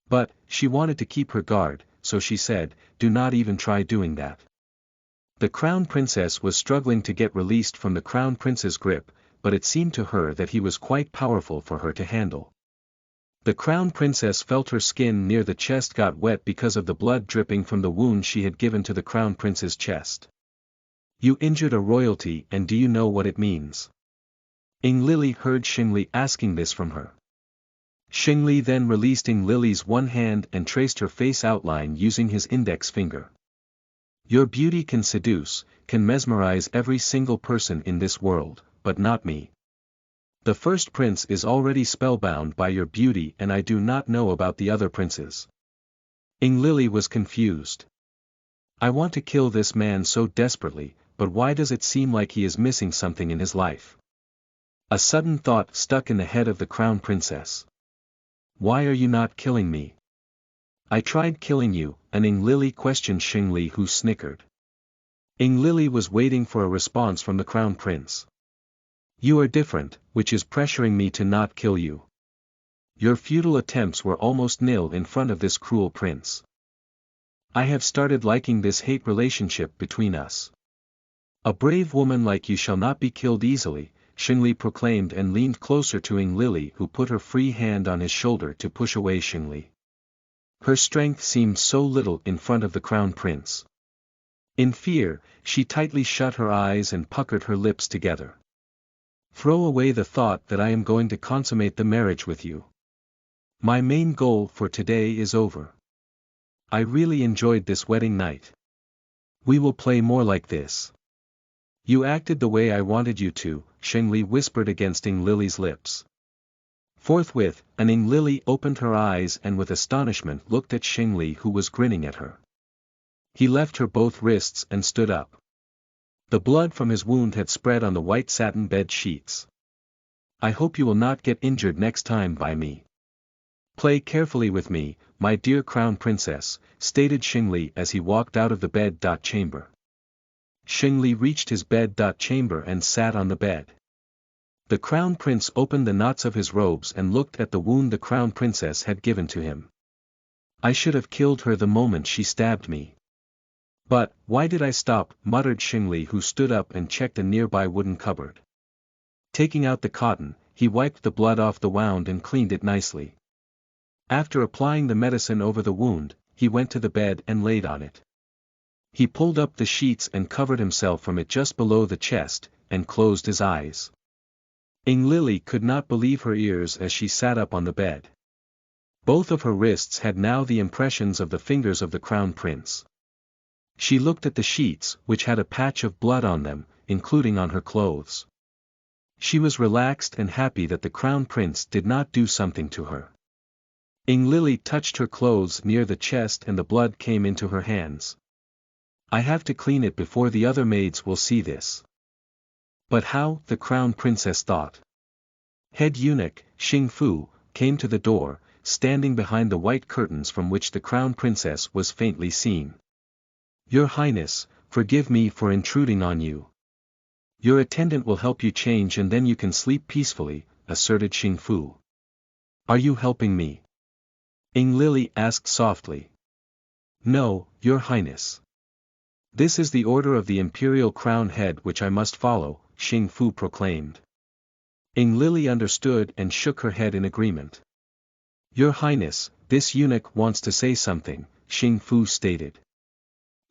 But, she wanted to keep her guard, so she said, "Do not even try doing that." The crown princess was struggling to get released from the crown prince's grip, but it seemed to her that he was quite powerful for her to handle. The crown princess felt her skin near the chest got wet because of the blood dripping from the wound she had given to the crown prince's chest. "You injured a royalty, and do you know what it means?" Ing Lily heard Xingli asking this from her. Xingli then released Ing Lily's one hand and traced her face outline using his index finger. "Your beauty can seduce, can mesmerize every single person in this world, but not me. The first prince is already spellbound by your beauty and I do not know about the other princes." Ing Lily was confused. "I want to kill this man so desperately, but why does it seem like he is missing something in his life?" A sudden thought stuck in the head of the crown princess. "Why are you not killing me?" "I tried killing you," and Ing Lily questioned Xingli, who snickered. Ing Lily was waiting for a response from the crown prince. "You are different, which is pressuring me to not kill you. Your futile attempts were almost nil in front of this cruel prince. I have started liking this hate relationship between us. A brave woman like you shall not be killed easily," Xingli proclaimed and leaned closer to Ing Lily, who put her free hand on his shoulder to push away Xingli. Her strength seemed so little in front of the crown prince. In fear, she tightly shut her eyes and puckered her lips together. "Throw away the thought that I am going to consummate the marriage with you. My main goal for today is over. I really enjoyed this wedding night. We will play more like this. You acted the way I wanted you to," Xingli whispered against Ing Lily's lips. Forthwith, Ing Lily opened her eyes and with astonishment looked at Xingli, who was grinning at her. He left her both wrists and stood up. The blood from his wound had spread on the white satin bed sheets. "I hope you will not get injured next time by me. Play carefully with me, my dear crown princess," stated Xingli as he walked out of the bed chamber. Xingli reached his bed chamber and sat on the bed. The crown prince opened the knots of his robes and looked at the wound the crown princess had given to him. "I should have killed her the moment she stabbed me. But, why did I stop?" muttered Xingli, who stood up and checked a nearby wooden cupboard. Taking out the cotton, he wiped the blood off the wound and cleaned it nicely. After applying the medicine over the wound, he went to the bed and laid on it. He pulled up the sheets and covered himself from it just below the chest, and closed his eyes. Ing Lily could not believe her ears as she sat up on the bed. Both of her wrists had now the impressions of the fingers of the crown prince. She looked at the sheets, which had a patch of blood on them, including on her clothes. She was relaxed and happy that the crown prince did not do something to her. Ing Lily touched her clothes near the chest and the blood came into her hands. "I have to clean it before the other maids will see this." But how, the crown princess thought. Head eunuch, Xing Fu, came to the door, standing behind the white curtains from which the crown princess was faintly seen. "Your Highness, forgive me for intruding on you. Your attendant will help you change and then you can sleep peacefully," asserted Xing Fu. "Are you helping me?" Ing Lily asked softly. "No, Your Highness. This is the order of the imperial crown head which I must follow, Xing Fu proclaimed. Ing Lily understood and shook her head in agreement. Your Highness, this eunuch wants to say something, Xing Fu stated.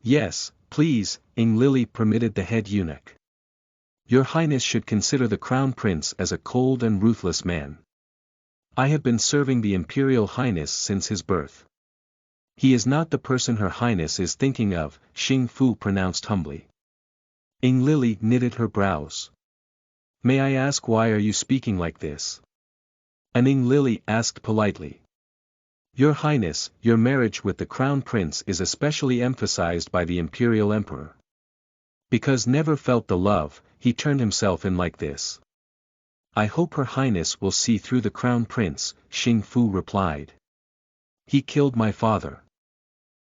Yes, please, Ing Lily permitted the head eunuch. Your Highness should consider the Crown Prince as a cold and ruthless man. I have been serving the Imperial Highness since his birth. He is not the person Her Highness is thinking of, Xing Fu pronounced humbly. Ing Lily knitted her brows. May I ask why are you speaking like this? And Ing Lily asked politely. Your Highness, your marriage with the Crown Prince is especially emphasized by the Imperial Emperor. Because never felt the love, he turned himself in like this. I hope Her Highness will see through the Crown Prince, Xing Fu replied. He killed my father.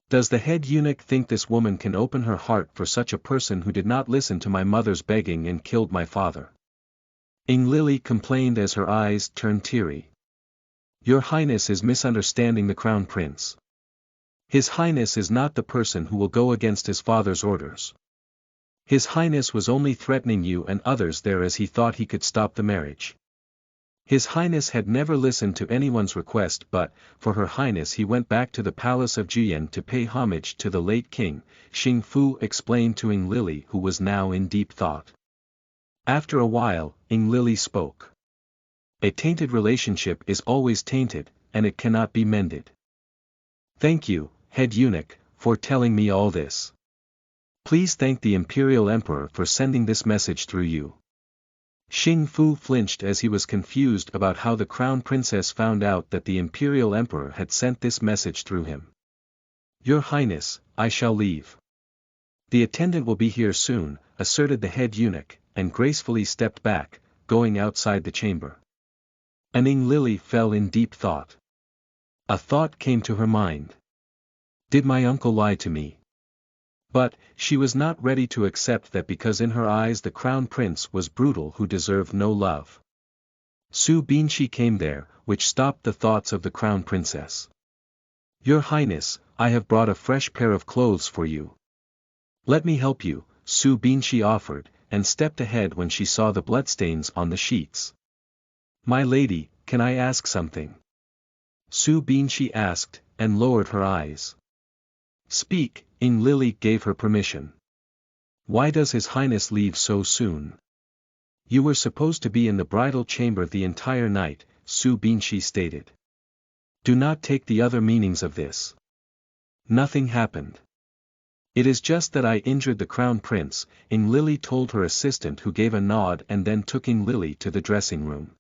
Does the head eunuch think this woman can open her heart for such a person who did not listen to my mother's begging and killed my father? Ing Lily complained as her eyes turned teary. Your Highness is misunderstanding the Crown Prince. His Highness is not the person who will go against his father's orders. His Highness was only threatening you and others there as he thought he could stop the marriage. His Highness had never listened to anyone's request but, for Her Highness he went back to the palace of Jiyan to pay homage to the late king, Xing Fu explained to Ing Lily who was now in deep thought. After a while, Ing Lily spoke. A tainted relationship is always tainted, and it cannot be mended. Thank you, head eunuch, for telling me all this. Please thank the Imperial Emperor for sending this message through you. Xing Fu flinched as he was confused about how the Crown Princess found out that the Imperial Emperor had sent this message through him. Your Highness, I shall leave. The attendant will be here soon, asserted the head eunuch, and gracefully stepped back, going outside the chamber. And Ing Lily fell in deep thought. A thought came to her mind. Did my uncle lie to me? But, she was not ready to accept that because in her eyes the Crown Prince was brutal who deserved no love. Su Binshi came there, which stopped the thoughts of the Crown Princess. Your Highness, I have brought a fresh pair of clothes for you. Let me help you, Su Binshi offered, and stepped ahead when she saw the bloodstains on the sheets. My lady, can I ask something? Su Binshi asked, and lowered her eyes. Speak, Ing Lily gave her permission. Why does His Highness leave so soon? You were supposed to be in the bridal chamber the entire night, Su Binshi stated. Do not take the other meanings of this. Nothing happened. It is just that I injured the Crown Prince, Ing Lily told her assistant who gave a nod and then took Ing Lily to the dressing room.